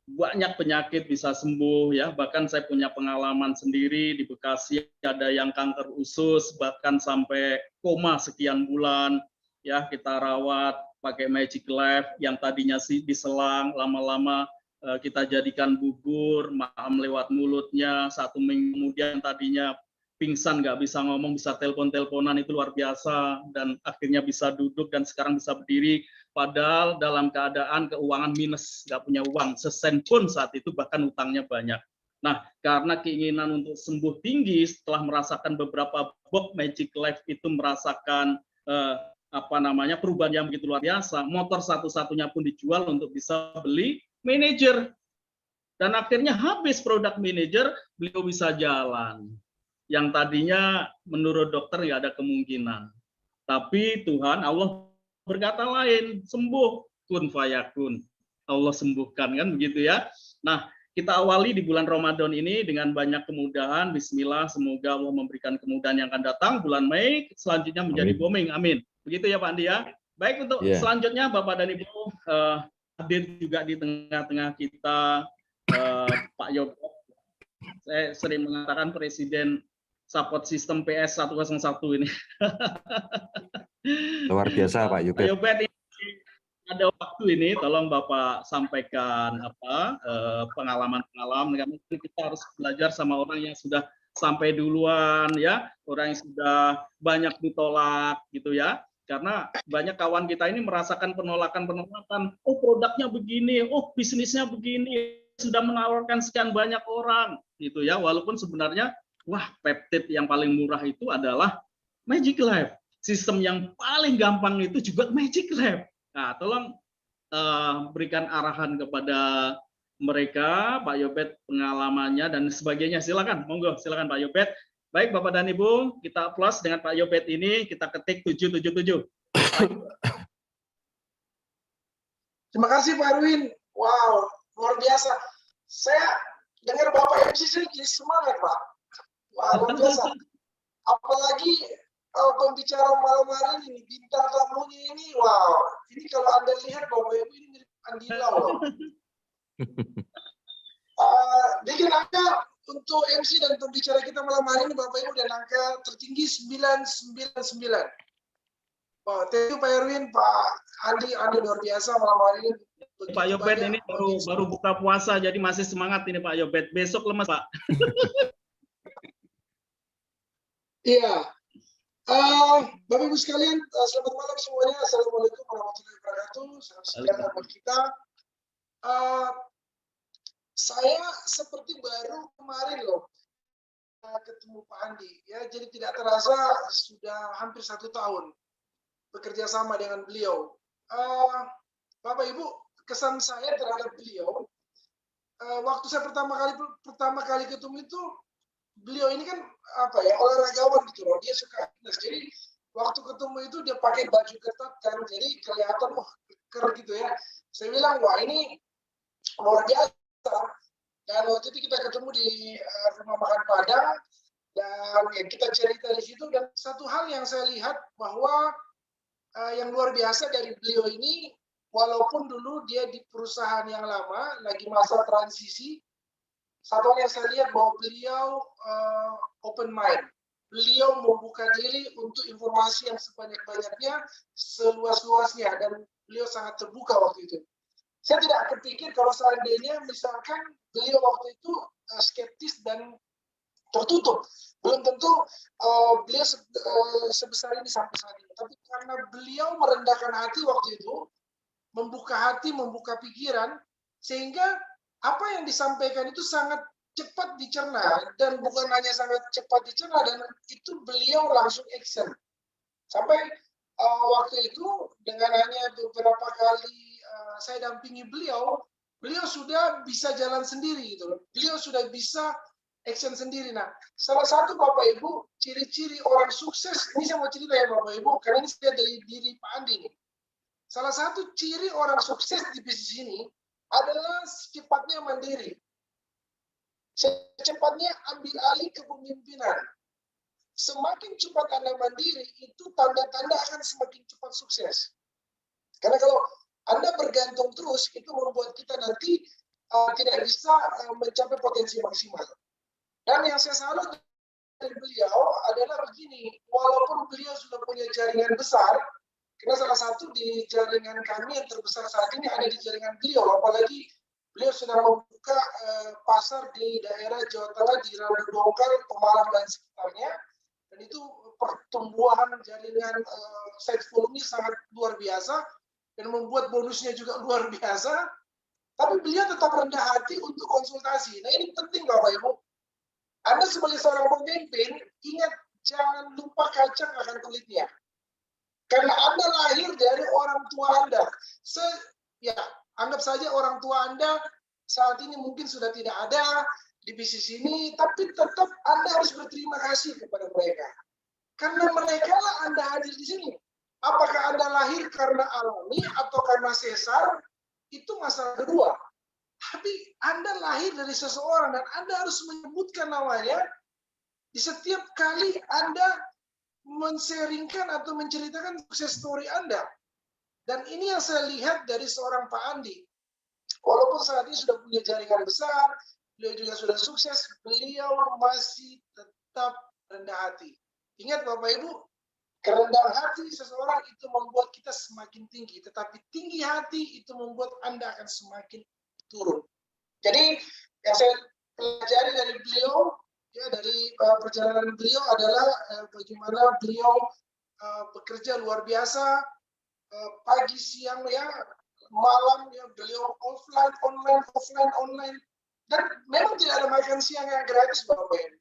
banyak penyakit bisa sembuh ya. Bahkan saya punya pengalaman sendiri di Bekasi, ada yang kanker usus bahkan sampai koma sekian bulan ya, kita rawat pakai Magic Life yang tadinya sih diselang, lama-lama kita jadikan bubur, makan lewat mulutnya, 1 minggu kemudian tadinya pingsan, nggak bisa ngomong, bisa telepon-teleponan, itu luar biasa, dan akhirnya bisa duduk dan sekarang bisa berdiri, padahal dalam keadaan keuangan minus, nggak punya uang, sesen pun saat itu, bahkan utangnya banyak. Nah, karena keinginan untuk sembuh tinggi, setelah merasakan beberapa box Magic Life itu merasakan perubahan yang begitu luar biasa, motor satu-satunya pun dijual untuk bisa beli manajer, dan akhirnya habis produk manajer, beliau bisa jalan yang tadinya menurut dokter nggak ada kemungkinan, tapi Tuhan Allah berkata lain, sembuh, kun fayakun, Allah sembuhkan, kan begitu ya. Nah, kita awali di bulan Ramadan ini dengan banyak kemudahan. Bismillah, semoga Allah memberikan kemudahan yang akan datang. Bulan Mei selanjutnya menjadi booming, amin. Begitu ya Pak Andi ya. Baik, untuk selanjutnya Bapak dan Ibu, hadir juga di tengah-tengah kita Pak Yobet. Saya sering mengatakan Presiden Support System PS 101 ini. Luar biasa Pak Yobet. Pak Yobet, ada waktu ini, tolong Bapak sampaikan pengalaman-pengalaman. Mungkin kita harus belajar sama orang yang sudah sampai duluan ya, orang yang sudah banyak ditolak gitu ya. Karena banyak kawan kita ini merasakan penolakan-penolakan, oh produknya begini, oh bisnisnya begini, sudah menawarkan sekian banyak orang gitu ya, walaupun sebenarnya wah, peptid yang paling murah itu adalah Magic Life. Sistem yang paling gampang itu juga Magic Life. Nah, tolong berikan arahan kepada mereka, Pak Yobet, pengalamannya dan sebagainya. Silakan, monggo, silakan Pak Yobet. Baik, Bapak dan Ibu, kita plus dengan Pak Yobet ini, kita ketik 777. Terima kasih Pak Erwin. Wow, luar biasa. Saya dengar Bapak MC saya jadi semangat, Pak. Wah, luar biasa. Apalagi pembicara malam hari ini, bintang tamunya ini, wow. Ini kalau Anda lihat Bapak Ibu ini mirip Andi Lau. Bikin angka untuk MC dan pembicara kita malam hari ini, Bapak Ibu, dan angka tertinggi 999. Wow, thank you Pak Erwin, Pak Andi luar biasa malam hari ini. Pak Yobet ini baru buka puasa, jadi masih semangat ini Pak Yobet. Besok lemas Pak. Iya. Bapak Ibu sekalian, selamat malam semuanya. Assalamualaikum warahmatullahi wabarakatuh. Salam sejahtera buat kita. Saya seperti baru kemarin loh ketemu Pak Andi, ya. Jadi tidak terasa sudah hampir 1 tahun bekerja sama dengan beliau. Bapak Ibu, kesan saya terhadap beliau, waktu saya pertama kali ketemu itu, beliau ini kan olahragawan gitu loh, dia suka fitness. Jadi waktu ketemu itu dia pakai baju ketat kan, jadi kelihatan keker gitu ya. Saya bilang wah ini luar biasa. Dan waktu itu kita ketemu di rumah makan Padang dan ya, kita cerita di situ, dan satu hal yang saya lihat bahwa yang luar biasa dari beliau ini, walaupun dulu dia di perusahaan yang lama lagi masa transisi, satu hal yang saya lihat bahwa beliau open mind. Beliau membuka diri untuk informasi yang sebanyak-banyaknya, seluas-luasnya, dan beliau sangat terbuka waktu itu. Saya tidak kepikir kalau seandainya misalkan beliau waktu itu skeptis dan tertutup. Belum tentu beliau sebesar ini sampai saat ini. Tapi karena beliau merendahkan hati waktu itu, membuka hati, membuka pikiran, sehingga apa yang disampaikan itu sangat cepat dicerna, dan bukan hanya sangat cepat dicerna, dan itu beliau langsung action. Sampai waktu itu dengan hanya beberapa kali saya dampingi beliau sudah bisa jalan sendiri gitu loh. Beliau sudah bisa action sendiri. Nah, salah satu Bapak Ibu ciri-ciri orang sukses, ini saya mau cerita ya Bapak Ibu, karena ini saya dari diri Pak Andi nih. Salah satu ciri orang sukses di bisnis ini adalah sifatnya mandiri. secepatnya ambil alih kepemimpinan. Semakin cepat Anda mandiri, itu tanda-tanda akan semakin cepat sukses. Karena kalau Anda bergantung terus, itu membuat kita nanti tidak bisa mencapai potensi maksimal. Dan yang saya salut dari beliau adalah begini, walaupun beliau sudah punya jaringan besar, karena salah satu di jaringan kami yang terbesar saat ini ada di jaringan beliau, apalagi beliau sudah membuka pasar di daerah Jawa Tengah, di Randu Dongkal, Pemalang, dan sekitarnya. Dan itu pertumbuhan jaringan Saiful ini sangat luar biasa dan membuat bonusnya juga luar biasa. Tapi beliau tetap rendah hati untuk konsultasi. Nah ini penting Bapak Ibu. Anda sebagai seorang pemimpin, ingat jangan lupa kacang akan kulitnya. Karena Anda lahir dari orang tua Anda. Anggap saja orang tua Anda saat ini mungkin sudah tidak ada di bisnis ini, tapi tetap Anda harus berterima kasih kepada mereka. Karena mereka lah Anda hadir di sini. Apakah Anda lahir karena alami atau karena sesar, itu masalah kedua. Tapi Anda lahir dari seseorang dan Anda harus menyebutkan namanya di setiap kali Anda men-sharingkan atau menceritakan sukses story Anda. Dan ini yang saya lihat dari seorang Pak Andi. Walaupun saat ini sudah punya jaringan besar, beliau juga sudah sukses, beliau masih tetap rendah hati. Ingat Bapak Ibu, kerendahan hati seseorang itu membuat kita semakin tinggi, tetapi tinggi hati itu membuat Anda akan semakin turun. Jadi yang saya pelajari dari beliau, ya dari perjalanan beliau adalah bagaimana beliau bekerja luar biasa, pagi, siang, ya, malam, ya, beliau offline, online. Dan memang tidak ada makan siang yang gratis Bapak Ibu.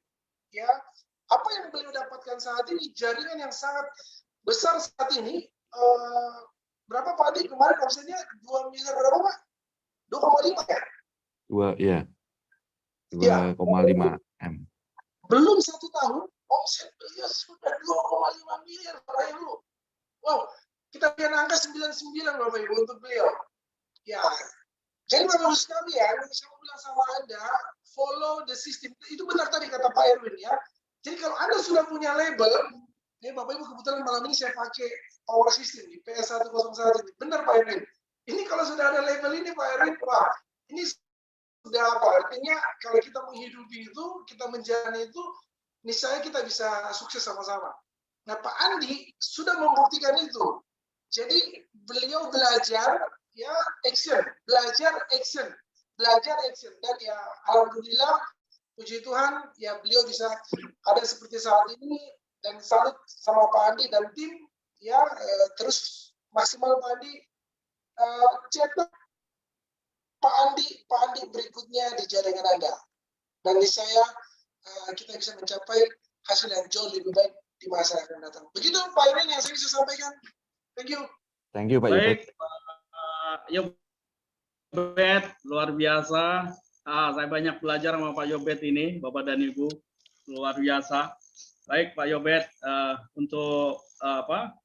Ya, apa yang beliau dapatkan saat ini, jaringan yang sangat besar saat ini, berapa Pak Adi kemarin omsetnya 2 miliar berapa Pak? 2,5 ya? 2,5 M. Belum 1 tahun, omset beliau sudah 2,5 miliar Bapak Ibu. Wow, kita punya angka 99 Bapak Ibu untuk beliau. Ya, jadi Bapak Ibu sekalian, saya mau bilang sama Anda, follow the system. Itu benar tadi kata Pak Erwin ya. Jadi kalau Anda sudah punya label, ya Bapak Ibu kebetulan malam ini saya pakai power system di PS101 ini. Benar Pak Erwin. Ini kalau sudah ada label ini Pak Erwin, wah, ini sudah apa? Artinya kalau kita menghidupi itu, kita menjalani itu, niscaya kita bisa sukses sama-sama. Nah Pak Andi sudah membuktikan itu. Jadi beliau belajar, ya action, belajar action. Dan ya alhamdulillah, puji Tuhan, ya beliau bisa ada seperti saat ini dan salut sama Pak Andi dan tim, ya terus maksimal Pak Andi, cetak Pak Andi berikutnya di jaringan Anda. Dan saya kita bisa mencapai hasil yang jauh lebih baik di masa yang akan datang. Begitu Pak Irwin yang saya bisa sampaikan. Thank you. Thank you Pak Baik, Yobet. Yobet, luar biasa. Saya banyak belajar sama Pak Yobet ini, Bapak dan Ibu, luar biasa. Baik Pak Yobet, untuk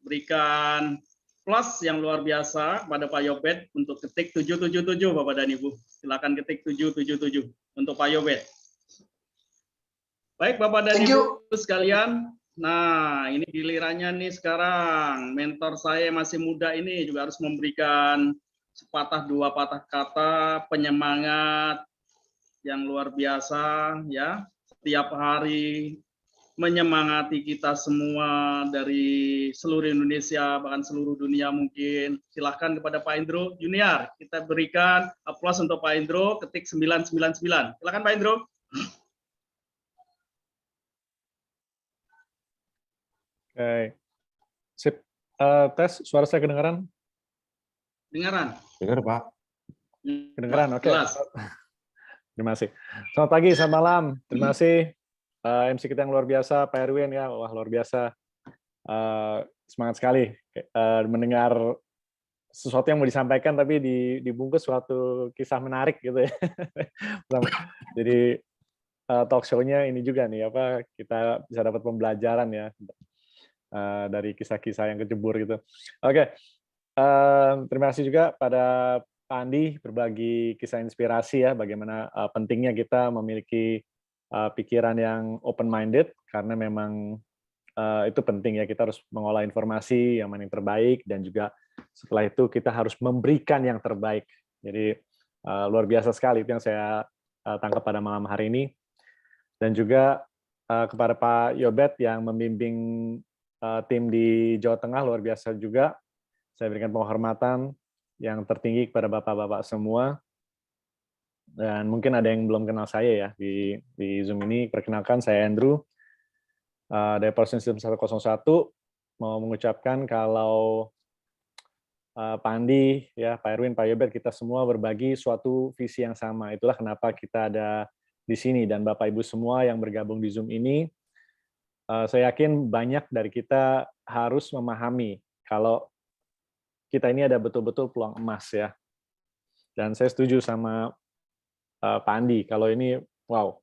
berikan plus yang luar biasa pada Pak Yobet untuk ketik 777 Bapak dan Ibu. Silakan ketik 777 untuk Pak Yobet. Baik Bapak dan Ibu sekalian, nah ini gilirannya nih sekarang. Mentor saya masih muda ini juga harus memberikan sepatah dua patah kata penyemangat yang luar biasa ya, setiap hari menyemangati kita semua dari seluruh Indonesia, bahkan seluruh dunia mungkin. Silahkan kepada Pak Indro Junior, kita berikan aplaus untuk Pak Indro, ketik 999. Silahkan Pak Indro. Oke. Sip. Tes, suara saya kedengaran? Dengaran. Dengar Pak. Kedengaran, oke. Jelas. Terima kasih. Selamat pagi, selamat malam. Terima kasih MC kita yang luar biasa, Pak Erwin ya, wah luar biasa. Semangat sekali mendengar sesuatu yang mau disampaikan tapi dibungkus suatu kisah menarik gitu ya. Jadi talk show-nya ini juga nih apa, kita bisa dapat pembelajaran ya dari kisah-kisah yang kecebur gitu. Oke. Terima kasih juga pada Pak Andi berbagi kisah inspirasi ya, bagaimana pentingnya kita memiliki pikiran yang open-minded, karena memang itu penting ya, kita harus mengolah informasi yang mana yang terbaik, dan juga setelah itu kita harus memberikan yang terbaik. Jadi luar biasa sekali itu yang saya tangkap pada malam hari ini. Dan juga kepada Pak Yobet yang membimbing tim di Jawa Tengah, luar biasa juga. Saya berikan penghormatan yang tertinggi kepada Bapak-Bapak semua. Dan mungkin ada yang belum kenal saya ya di Zoom ini. Perkenalkan, saya Andrew dari Person System 101. Mau mengucapkan kalau Pak Andi, ya, Pak Erwin, Pak Yobet, kita semua berbagi suatu visi yang sama. Itulah kenapa kita ada di sini. Dan Bapak Ibu semua yang bergabung di Zoom ini, saya yakin banyak dari kita harus memahami kalau kita ini ada betul-betul peluang emas ya. Dan saya setuju sama Pak Andi, kalau ini, wow,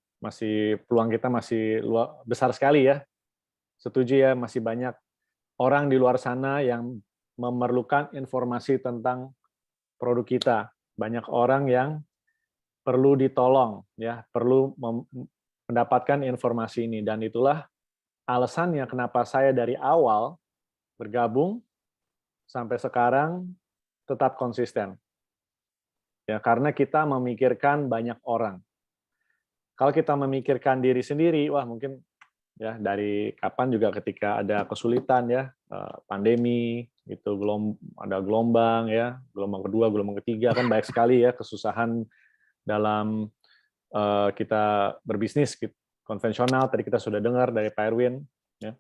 peluang kita masih besar sekali ya. Setuju ya, masih banyak orang di luar sana yang memerlukan informasi tentang produk kita. Banyak orang yang perlu ditolong, ya, perlu mendapatkan informasi ini. Dan itulah alasannya kenapa saya dari awal bergabung sampai sekarang tetap konsisten. Ya, karena kita memikirkan banyak orang. Kalau kita memikirkan diri sendiri, wah mungkin ya dari kapan juga ketika ada kesulitan ya, pandemi gitu, ada gelombang ya, gelombang kedua, gelombang ketiga, kan banyak sekali ya kesusahan dalam kita berbisnis gitu, konvensional. Tadi kita sudah dengar dari Pak Erwin ya.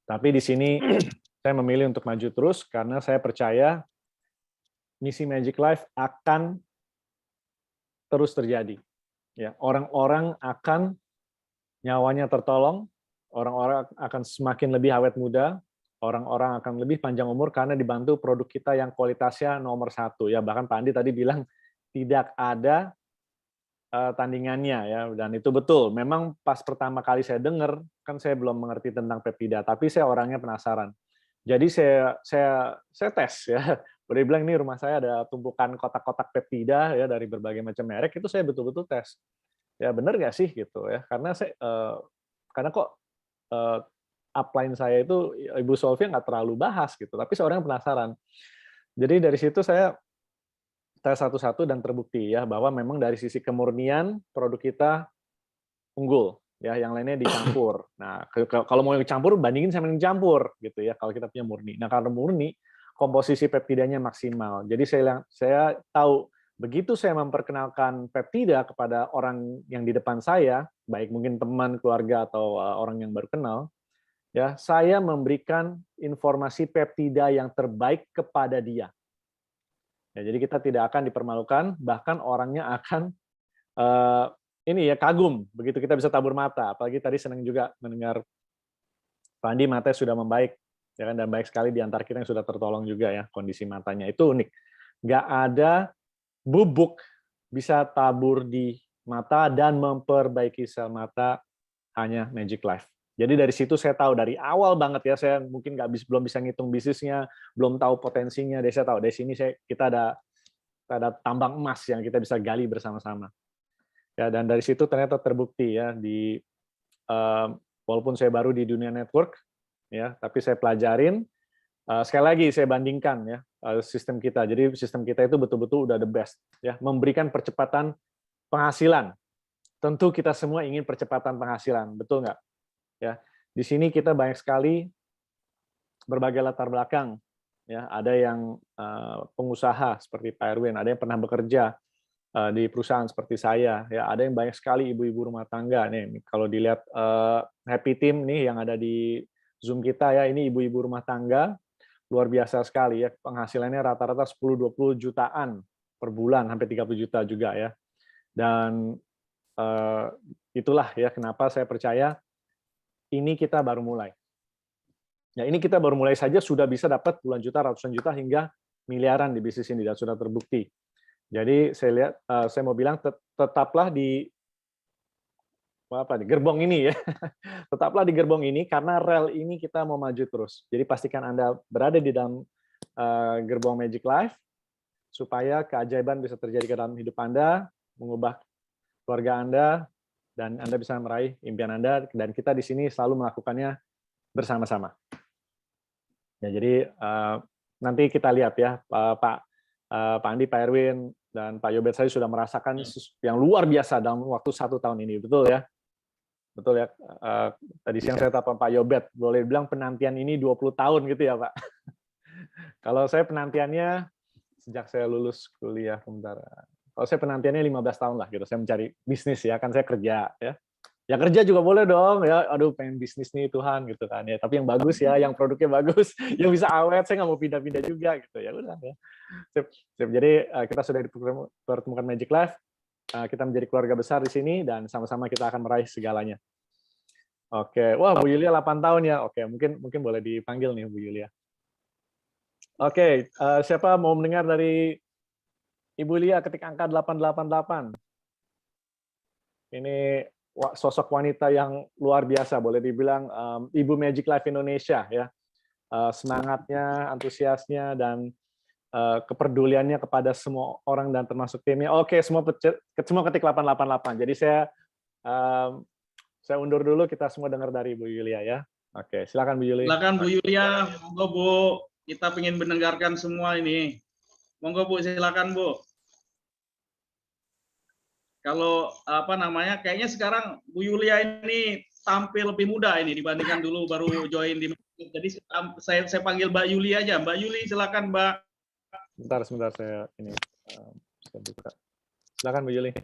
Tapi di sini saya memilih untuk maju terus karena saya percaya misi Magic Life akan terus terjadi. Ya, orang-orang akan nyawanya tertolong, orang-orang akan semakin lebih awet muda, orang-orang akan lebih panjang umur karena dibantu produk kita yang kualitasnya nomor 1 ya. Bahkan Pak Andi tadi bilang tidak ada tandingannya ya, dan itu betul. Memang pas pertama kali saya dengar, kan saya belum mengerti tentang peptida, tapi saya orangnya penasaran. Jadi saya tes ya. Udah bilang ini rumah saya ada tumpukan kotak-kotak peptida ya dari berbagai macam merek, itu saya betul-betul tes. Ya benar nggak sih gitu ya? Karena kok upline saya itu Ibu Solvia nggak terlalu bahas gitu, tapi saya orang penasaran. Jadi dari situ saya tes satu-satu dan terbukti ya bahwa memang dari sisi kemurnian produk kita unggul ya, yang lainnya dicampur. Nah, kalau mau dicampur bandingin sama yang dicampur gitu ya kalau kita punya murni. Nah, karena murni komposisi peptidanya maksimal. Jadi saya tahu begitu saya memperkenalkan peptida kepada orang yang di depan saya, baik mungkin teman, keluarga atau orang yang baru kenal, ya, saya memberikan informasi peptida yang terbaik kepada dia. Ya, jadi kita tidak akan dipermalukan, bahkan orangnya akan ini ya kagum begitu kita bisa tabur mata. Apalagi tadi senang juga mendengar Pak Andi matanya sudah membaik, ya kan, dan baik sekali di antara kita yang sudah tertolong juga ya kondisi matanya. Itu unik. Nggak ada bubuk bisa tabur di mata dan memperbaiki sel mata, hanya Magic Life. Jadi dari situ saya tahu dari awal banget ya, saya mungkin belum bisa ngitung bisnisnya, belum tahu potensinya, saya tahu dari sini kita ada tambang emas yang kita bisa gali bersama-sama. Ya, dan dari situ ternyata terbukti ya walaupun saya baru di dunia network ya, tapi saya pelajarin sekali lagi saya bandingkan ya sistem kita. Jadi sistem kita itu betul-betul udah the best ya, memberikan percepatan penghasilan. Tentu kita semua ingin percepatan penghasilan, betul nggak? Ya, di sini kita banyak sekali berbagai latar belakang. Ya, ada yang pengusaha seperti Pak Erwin, ada yang pernah bekerja di perusahaan seperti saya. Ya, ada yang banyak sekali ibu-ibu rumah tangga. Nih, kalau dilihat Happy Team nih yang ada di Zoom kita ya, ini ibu-ibu rumah tangga luar biasa sekali ya. Penghasilannya rata-rata 10-20 jutaan per bulan, hampir 30 juta juga ya. Dan itulah ya kenapa saya percaya ini kita baru mulai. Ya, ini kita baru mulai saja sudah bisa dapat puluhan juta, ratusan juta hingga miliaran di bisnis ini dan sudah terbukti. Jadi saya mau bilang tetaplah di gerbong ini ya. Tetaplah di gerbong ini karena rel ini kita mau maju terus. Jadi pastikan Anda berada di dalam gerbong Magic Life supaya keajaiban bisa terjadi ke dalam hidup Anda, mengubah keluarga Anda, dan Anda bisa meraih impian Anda, dan kita di sini selalu melakukannya bersama-sama. Ya, jadi nanti kita lihat ya, Pak Andi, Pak Erwin, dan Pak Yobet, saya sudah merasakan yang luar biasa dalam waktu 1 tahun ini, betul ya? Betul ya. Tadi siang saya telepon Pak Yobet, boleh bilang penantian ini 20 tahun gitu ya, Pak. Kalau saya penantiannya sejak saya lulus kuliah sebentar. Kalau saya penantiannya 15 tahun lah gitu. Saya mencari bisnis ya, kan saya kerja ya. Ya kerja juga boleh dong ya. Aduh, pengen bisnis nih Tuhan gitu kan ya. Tapi yang bagus ya, yang produknya bagus, yang bisa awet. Saya nggak mau pindah-pindah juga gitu ya. Udah ya. Sip. Jadi kita sudah dipertemukan Magic Life. Kita menjadi keluarga besar di sini dan sama-sama kita akan meraih segalanya. Oke, wah Bu Yulia 8 tahun ya. Oke, mungkin boleh dipanggil nih Bu Yulia. Oke, siapa mau mendengar dari Ibu Lia ketik angka 888? Ini sosok wanita yang luar biasa, boleh dibilang Ibu Magic Life Indonesia ya. Semangatnya, antusiasnya, dan kepeduliannya kepada semua orang dan termasuk timnya. Oke, semua ketik 888. Jadi saya undur dulu, kita semua dengar dari Bu Yulia ya. Oke, silakan Bu Yulia. Silakan Bu Yulia, monggo Bu. Kita ingin mendengarkan semua ini. Monggo Bu, silakan Bu. Kalau kayaknya sekarang Bu Yulia ini tampil lebih muda ini dibandingkan dulu baru join di. Jadi saya panggil Mbak Yuli aja. Mbak Yuli, silakan Mbak. Sebentar saya buka. Silakan Bu Yuli.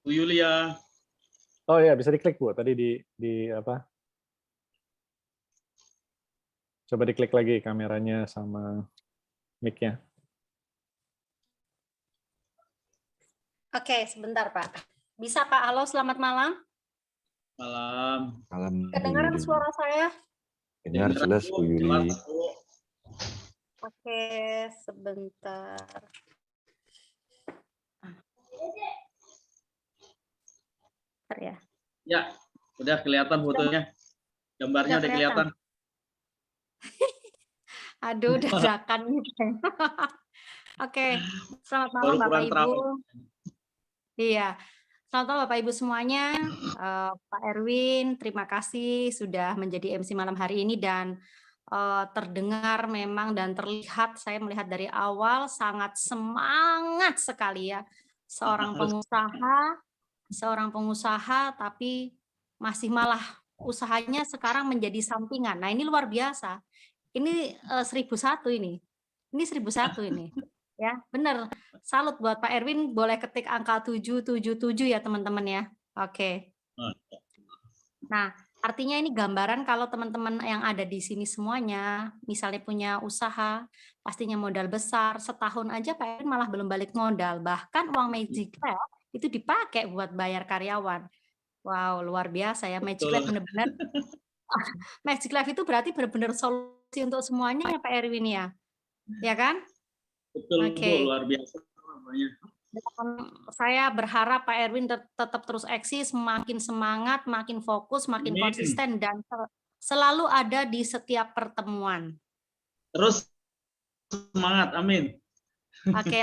Bu Yulia. Oh ya, bisa diklik Bu. Tadi di apa? Coba diklik lagi kameranya sama mic-nya. Oke, sebentar Pak. Bisa Pak? Halo, selamat malam. Malam. Malam. Kedengaran suara saya? Dengar jelas Bu Yuli. Oke, sebentar. Ya. Ya, udah kelihatan fotonya. Gambarnya udah kelihatan. Aduh, dadakan gitu. Oke, selamat malam Bapak Ibu. Iya, selamat malam Bapak Ibu semuanya. Pak Erwin, terima kasih sudah menjadi MC malam hari ini dan terdengar memang dan terlihat, saya melihat dari awal sangat semangat sekali ya. Seorang pengusaha tapi masih malah usahanya sekarang menjadi sampingan. Nah, ini luar biasa. Ini 1001 ini. Ini 1001 ini. Ya, benar. Salut buat Pak Erwin, boleh ketik angka 777 ya teman-teman ya. Oke. Nah, artinya ini gambaran kalau teman-teman yang ada di sini semuanya, misalnya punya usaha, pastinya modal besar, setahun aja Pak Erwin malah belum balik modal. Bahkan uang Magic Life itu dipakai buat bayar karyawan. Wow, luar biasa ya. Magic Life benar-benar. Magic Life itu berarti benar-benar solusi untuk semuanya ya Pak Erwin ya. Ya kan? Betul, Oke. luar biasa namanya. Saya berharap Pak Erwin tetap terus eksis, makin semangat, makin fokus, makin konsisten, dan selalu ada di setiap pertemuan. Terus semangat, amin. Oke.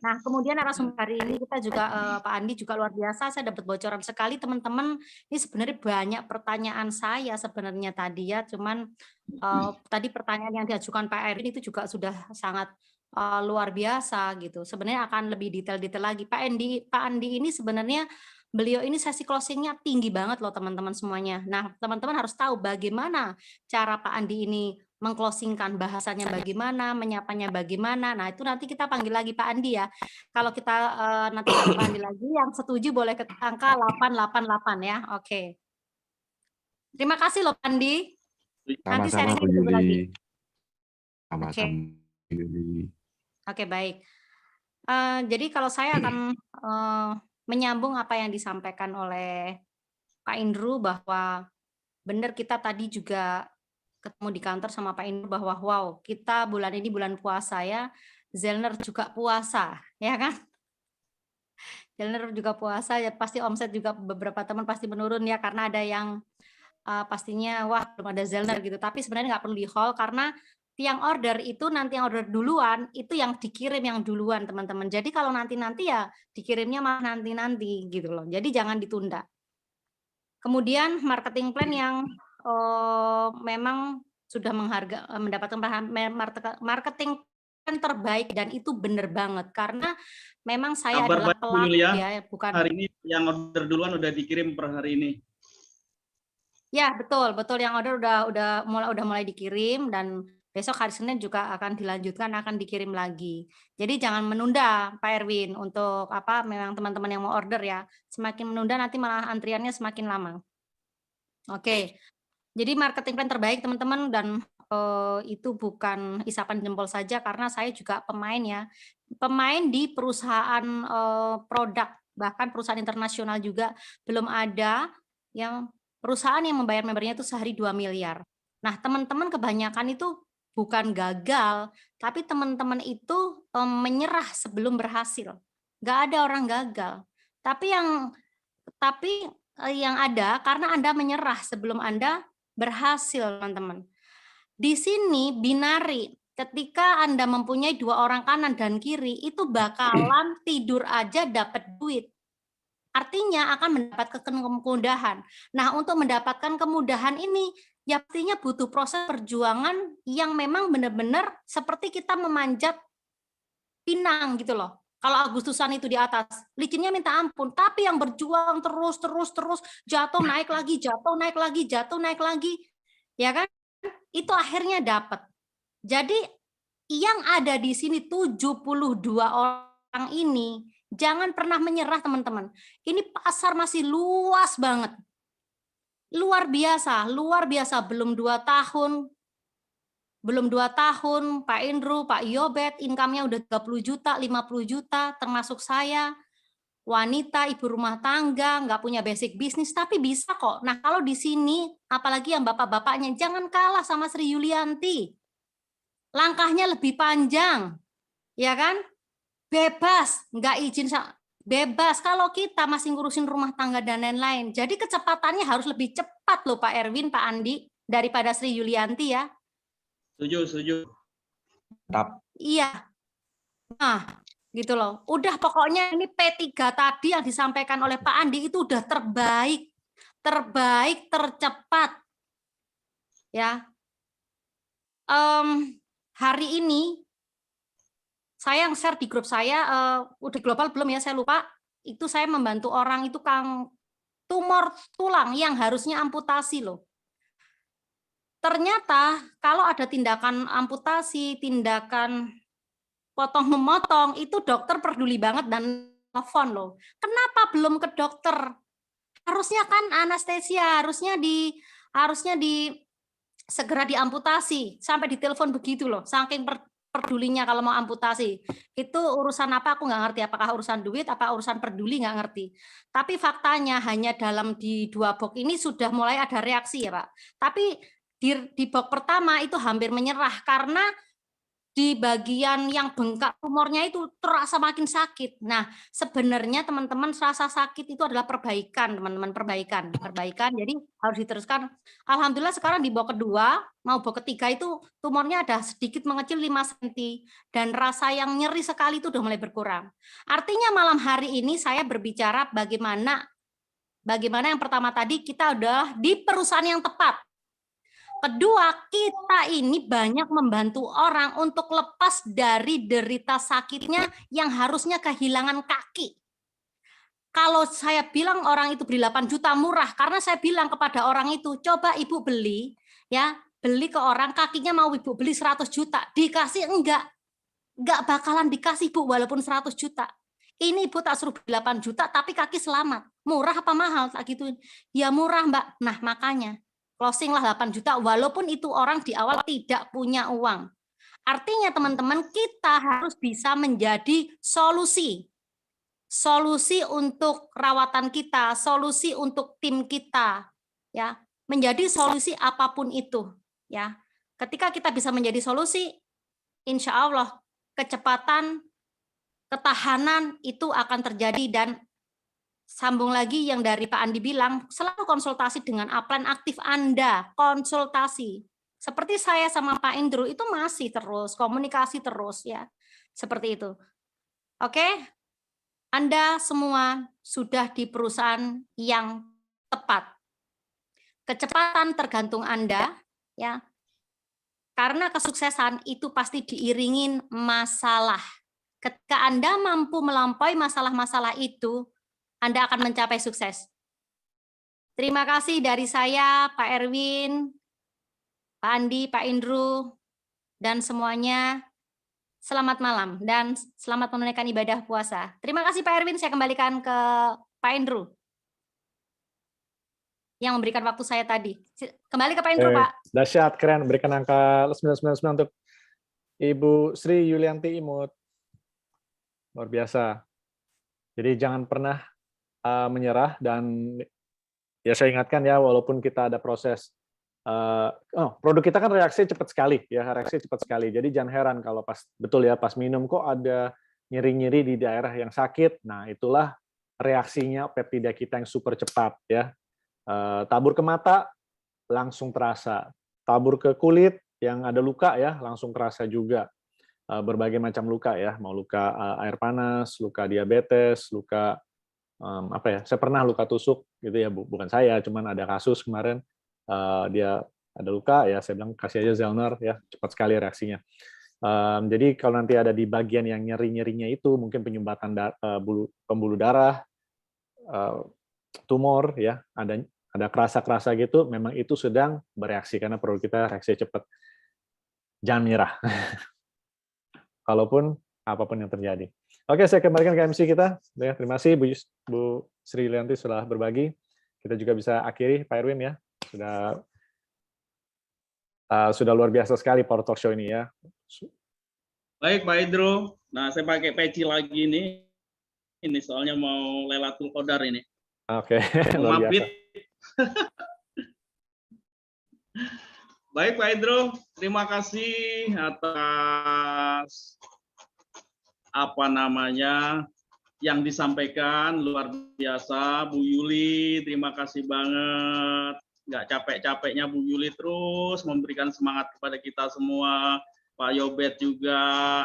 Nah, kemudian narasumber hari ini kita juga Pak Andi juga luar biasa. Saya dapat bocoran sekali teman-teman. Ini sebenarnya banyak pertanyaan saya sebenarnya tadi ya. Cuman tadi pertanyaan yang diajukan Pak Erwin itu juga sudah sangat luar biasa gitu. Sebenarnya akan lebih detail-detail lagi. Pak Andi ini sebenarnya beliau ini sesi closingnya tinggi banget loh teman-teman semuanya. Nah, teman-teman harus tahu bagaimana cara Pak Andi ini mengclosingkan, bahasanya bagaimana, menyapanya bagaimana. Nah, itu nanti kita panggil lagi Pak Andi ya. Kalau kita nanti Pak Andi lagi, yang setuju boleh ke angka 888 ya. Oke. Terima kasih loh Pak Andi. Nanti Sama-sama Bu Yuli. Sama-sama Bu Yuli. Oke, baik. Jadi kalau saya akan menyambung apa yang disampaikan oleh Pak Indru bahwa benar kita tadi juga ketemu di kantor sama Pak Indru bahwa wow, kita bulan ini bulan puasa ya, Zellner juga puasa, ya kan? Zelner juga puasa ya, pasti omset juga beberapa teman pasti menurun ya, karena ada yang pastinya wah belum ada Zelner gitu. Tapi sebenarnya nggak perlu di-hold karena yang order itu nanti yang order duluan itu yang dikirim yang duluan teman-teman. Jadi kalau nanti-nanti ya dikirimnya malah nanti-nanti gitu loh. Jadi jangan ditunda. Kemudian marketing plan yang memang sudah mendapatkan marketing plan terbaik dan itu benar banget karena memang saya Kabar adalah baik Bu pelaku Yulia, ya, bukan hari ini yang order duluan udah dikirim per hari ini. ya betul yang order udah mulai dikirim dan besok hari Senin juga akan dilanjutkan akan dikirim lagi. Jadi jangan menunda Pak Erwin untuk apa memang teman-teman yang mau order ya. Semakin menunda nanti malah antriannya semakin lama. Oke. Jadi marketing plan terbaik teman-teman dan itu bukan isapan jempol saja karena saya juga pemain ya. Pemain di perusahaan produk bahkan perusahaan internasional juga belum ada yang perusahaan yang membayar membernya itu sehari 2 miliar. Nah, teman-teman kebanyakan itu bukan gagal, tapi teman-teman itu menyerah sebelum berhasil. Nggak ada orang gagal. Tapi yang ada karena Anda menyerah sebelum Anda berhasil, teman-teman. Di sini binari, ketika Anda mempunyai 2 orang kanan dan kiri, itu bakalan tidur aja dapat duit. Artinya akan mendapatkan kemudahan. Nah, untuk mendapatkan kemudahan ini, ya pastinya butuh proses perjuangan yang memang benar-benar seperti kita memanjat pinang gitu loh. Kalau Agustusan itu di atas, licinnya minta ampun. Tapi yang berjuang terus, jatuh naik lagi, ya kan? Itu akhirnya dapat. Jadi yang ada di sini 72 orang ini, jangan pernah menyerah teman-teman. Ini pasar masih luas banget. Luar biasa, belum 2 tahun. Belum 2 tahun, Pak Indru, Pak Yobet, income-nya udah 30 juta, 50 juta, termasuk saya, wanita, ibu rumah tangga, nggak punya basic bisnis, tapi bisa kok. Nah, kalau di sini, apalagi yang bapak-bapaknya, jangan kalah sama Sri Yulianti. Langkahnya lebih panjang, ya kan? Bebas, nggak izin, bebas. Kalau kita masih ngurusin rumah tangga dan lain-lain, jadi kecepatannya harus lebih cepat loh Pak Erwin, Pak Andi, daripada Sri Yulianti ya. Setuju. Iya. Nah, gitu loh. Udah pokoknya ini P3 tadi yang disampaikan oleh Pak Andi itu udah terbaik, tercepat. Ya. Hari ini saya yang share di grup saya, udah global belum ya, saya lupa. Itu saya membantu orang itu Kang tumor tulang yang harusnya amputasi loh. Ternyata kalau ada tindakan amputasi, tindakan potong memotong, itu dokter peduli banget dan telepon loh. Kenapa belum ke dokter? Harusnya kan anestesia, harusnya segera diamputasi, sampai ditelepon begitu loh, saking pedulinya kalau mau amputasi. Itu urusan apa aku nggak ngerti, apakah urusan duit, apa urusan peduli nggak ngerti. Tapi faktanya hanya dalam di 2 box ini sudah mulai ada reaksi ya Pak. Tapi di box pertama itu hampir menyerah karena di bagian yang bengkak tumornya itu terasa makin sakit. Nah, sebenarnya teman-teman rasa sakit itu adalah perbaikan, teman-teman, perbaikan. Jadi harus diteruskan. Alhamdulillah sekarang di box kedua, mau box ketiga itu tumornya ada sedikit mengecil 5 cm dan rasa yang nyeri sekali itu udah mulai berkurang. Artinya malam hari ini saya berbicara bagaimana yang pertama tadi kita udah di perusahaan yang tepat. Kedua, kita ini banyak membantu orang untuk lepas dari derita sakitnya yang harusnya kehilangan kaki. Kalau saya bilang orang itu beli 8 juta murah, karena saya bilang kepada orang itu, coba ibu beli, ya beli ke orang, kakinya mau ibu beli 100 juta, dikasih enggak bakalan dikasih Bu walaupun 100 juta. Ini ibu tak suruh beli 8 juta, tapi kaki selamat. Murah apa mahal? Tak gituin. Ya murah Mbak. Nah makanya. Closing lah 8 juta, walaupun itu orang di awal tidak punya uang. Artinya teman-teman kita harus bisa menjadi solusi. Solusi untuk rawatan kita, solusi untuk tim kita. Ya, menjadi solusi apapun itu. Ya, ketika kita bisa menjadi solusi, insya Allah kecepatan ketahanan itu akan terjadi. Dan sambung lagi yang dari Pak Andi bilang, selalu konsultasi dengan upline aktif Anda, konsultasi. Seperti saya sama Pak Indro itu masih terus, komunikasi terus ya, seperti itu. Oke, Anda semua sudah di perusahaan yang tepat. Kecepatan tergantung Anda, ya. Karena kesuksesan itu pasti diiringin masalah. Ketika Anda mampu melampaui masalah-masalah itu, Anda akan mencapai sukses. Terima kasih dari saya, Pak Erwin, Pak Andi, Pak Indro, dan semuanya. Selamat malam dan selamat menunaikan ibadah puasa. Terima kasih Pak Erwin, saya kembalikan ke Pak Indro yang memberikan waktu saya tadi. Kembali ke Pak Indro, Pak. Dahsyat, keren. Berikan angka 999 untuk Ibu Sri Yulianti Imut. Luar biasa. Jadi jangan pernah menyerah, dan ya saya ingatkan ya, walaupun kita ada proses, produk kita kan reaksi cepat sekali, ya reaksi cepat sekali. Jadi jangan heran kalau pas betul ya pas minum kok ada nyeri-nyeri di daerah yang sakit. Nah itulah reaksinya peptida kita yang super cepat ya. Tabur ke mata langsung terasa, tabur ke kulit yang ada luka ya langsung terasa juga. Berbagai macam luka ya, mau luka air panas, luka diabetes, luka apa ya? Saya pernah luka tusuk gitu ya, bukan saya, cuman ada kasus kemarin dia ada luka ya, saya bilang kasih aja Zelner ya, cepat sekali reaksinya. Jadi kalau nanti ada di bagian yang nyeri-nyerinya itu mungkin penyumbatan pembuluh darah, tumor ya, ada kerasa-kerasa gitu, memang itu sedang bereaksi karena produk kita reaksi cepat. Jangan menyerah. Kalaupun apapun yang terjadi. Oke, saya kembalikan ke MC kita. Ya, terima kasih Bu Sri Yulianti sudah berbagi. Kita juga bisa akhiri Pak Erwin ya. Sudah luar biasa sekali Power Talk Show ini ya. Baik Pak Indro. Nah, saya pakai peci lagi nih. Ini soalnya mau Lailatul Qadar ini. Oke, luar biasa. Baik Pak Indro, terima kasih atas yang disampaikan, luar biasa. Bu Yuli, terima kasih banget. Nggak capek-capeknya Bu Yuli terus memberikan semangat kepada kita semua. Pak Yobet juga.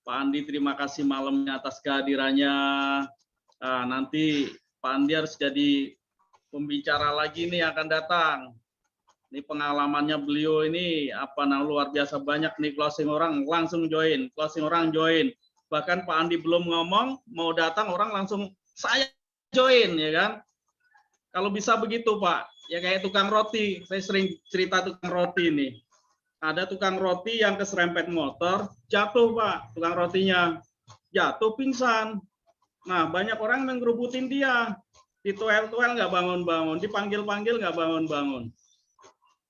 Pak Andi, terima kasih malamnya atas kehadirannya. Nanti Pak Andi harus jadi pembicara lagi nih akan datang. Ini pengalamannya beliau ini luar biasa banyak nih, closing orang langsung join, closing orang join. Bahkan Pak Andi belum ngomong mau datang orang langsung saya join ya kan. Kalau bisa begitu Pak, ya kayak tukang roti. Saya sering cerita tukang roti nih. Ada tukang roti yang keserempet motor, jatuh Pak, tukang rotinya jatuh pingsan. Nah banyak orang menggerubutin dia, ditoel-toel nggak bangun-bangun, dipanggil-panggil nggak bangun-bangun.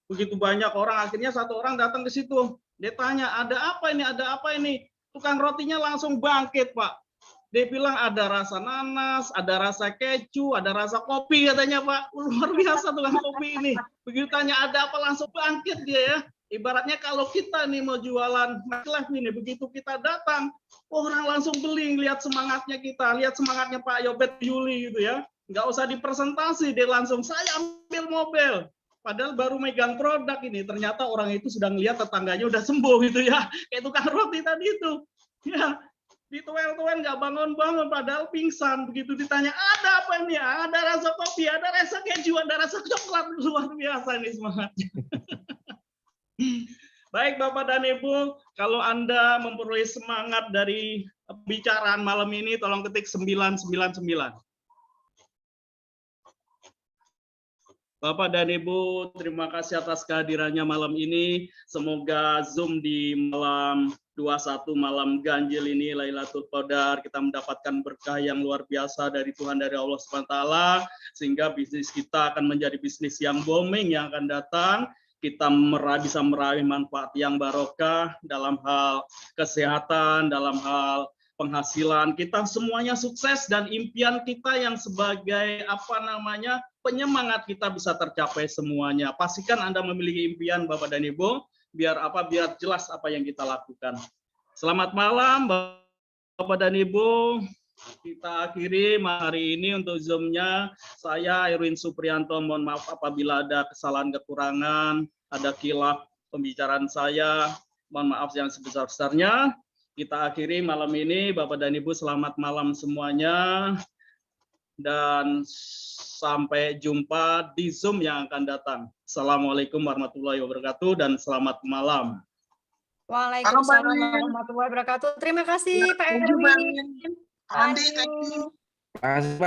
Begitu banyak orang, akhirnya satu orang datang ke situ. Dia tanya, ada apa ini, ada apa ini? Tukang rotinya langsung bangkit, Pak. Dia bilang ada rasa nanas, ada rasa keju, ada rasa kopi katanya, Pak. Luar biasa tukang kopi ini. Begitu tanya ada apa, langsung bangkit dia ya. Ibaratnya kalau kita nih mau jualan nightlife ini, begitu kita datang, orang langsung beli, lihat semangatnya kita, lihat semangatnya Pak Yobet Yuli gitu ya. Nggak usah dipresentasi, dia langsung, saya ambil mobil. Padahal baru megang produk ini, ternyata orang itu sudah ngelihat tetangganya udah sembuh gitu ya, kayak tukang roti tadi itu, ya ditoel-toel nggak bangun-bangun, padahal pingsan. Begitu ditanya ada apa ini, ada rasa kopi, ada rasa keju, ada rasa coklat, luar biasa ini semangatnya. Baik Bapak dan Ibu, kalau Anda memperoleh semangat dari pembicaraan malam ini, tolong ketik 999. Bapak dan Ibu, terima kasih atas kehadirannya malam ini. Semoga Zoom di malam 21 malam ganjil ini, Lailatul Qadar, kita mendapatkan berkah yang luar biasa dari Tuhan, dari Allah SWT, sehingga bisnis kita akan menjadi bisnis yang booming yang akan datang. Kita bisa meraih manfaat yang barokah dalam hal kesehatan, dalam hal penghasilan. Kita semuanya sukses dan impian kita yang sebagai penyemangat kita bisa tercapai semuanya. Pastikan Anda memiliki impian Bapak dan Ibu, biar jelas apa yang kita lakukan. Selamat malam. Bapak dan Ibu, kita akhiri hari ini untuk Zoom-nya. Saya Erwin Suprianto, mohon maaf apabila ada kesalahan kekurangan, ada khilaf pembicaraan saya, mohon maaf yang sebesar-besarnya. Kita akhiri malam ini, Bapak dan Ibu, selamat malam semuanya, dan sampai jumpa di Zoom yang akan datang. Assalamualaikum warahmatullahi wabarakatuh, dan selamat malam. Waalaikumsalam warahmatullahi wabarakatuh. Terima kasih Pak Erwin. Andi, thank you. Terima kasih, Pak.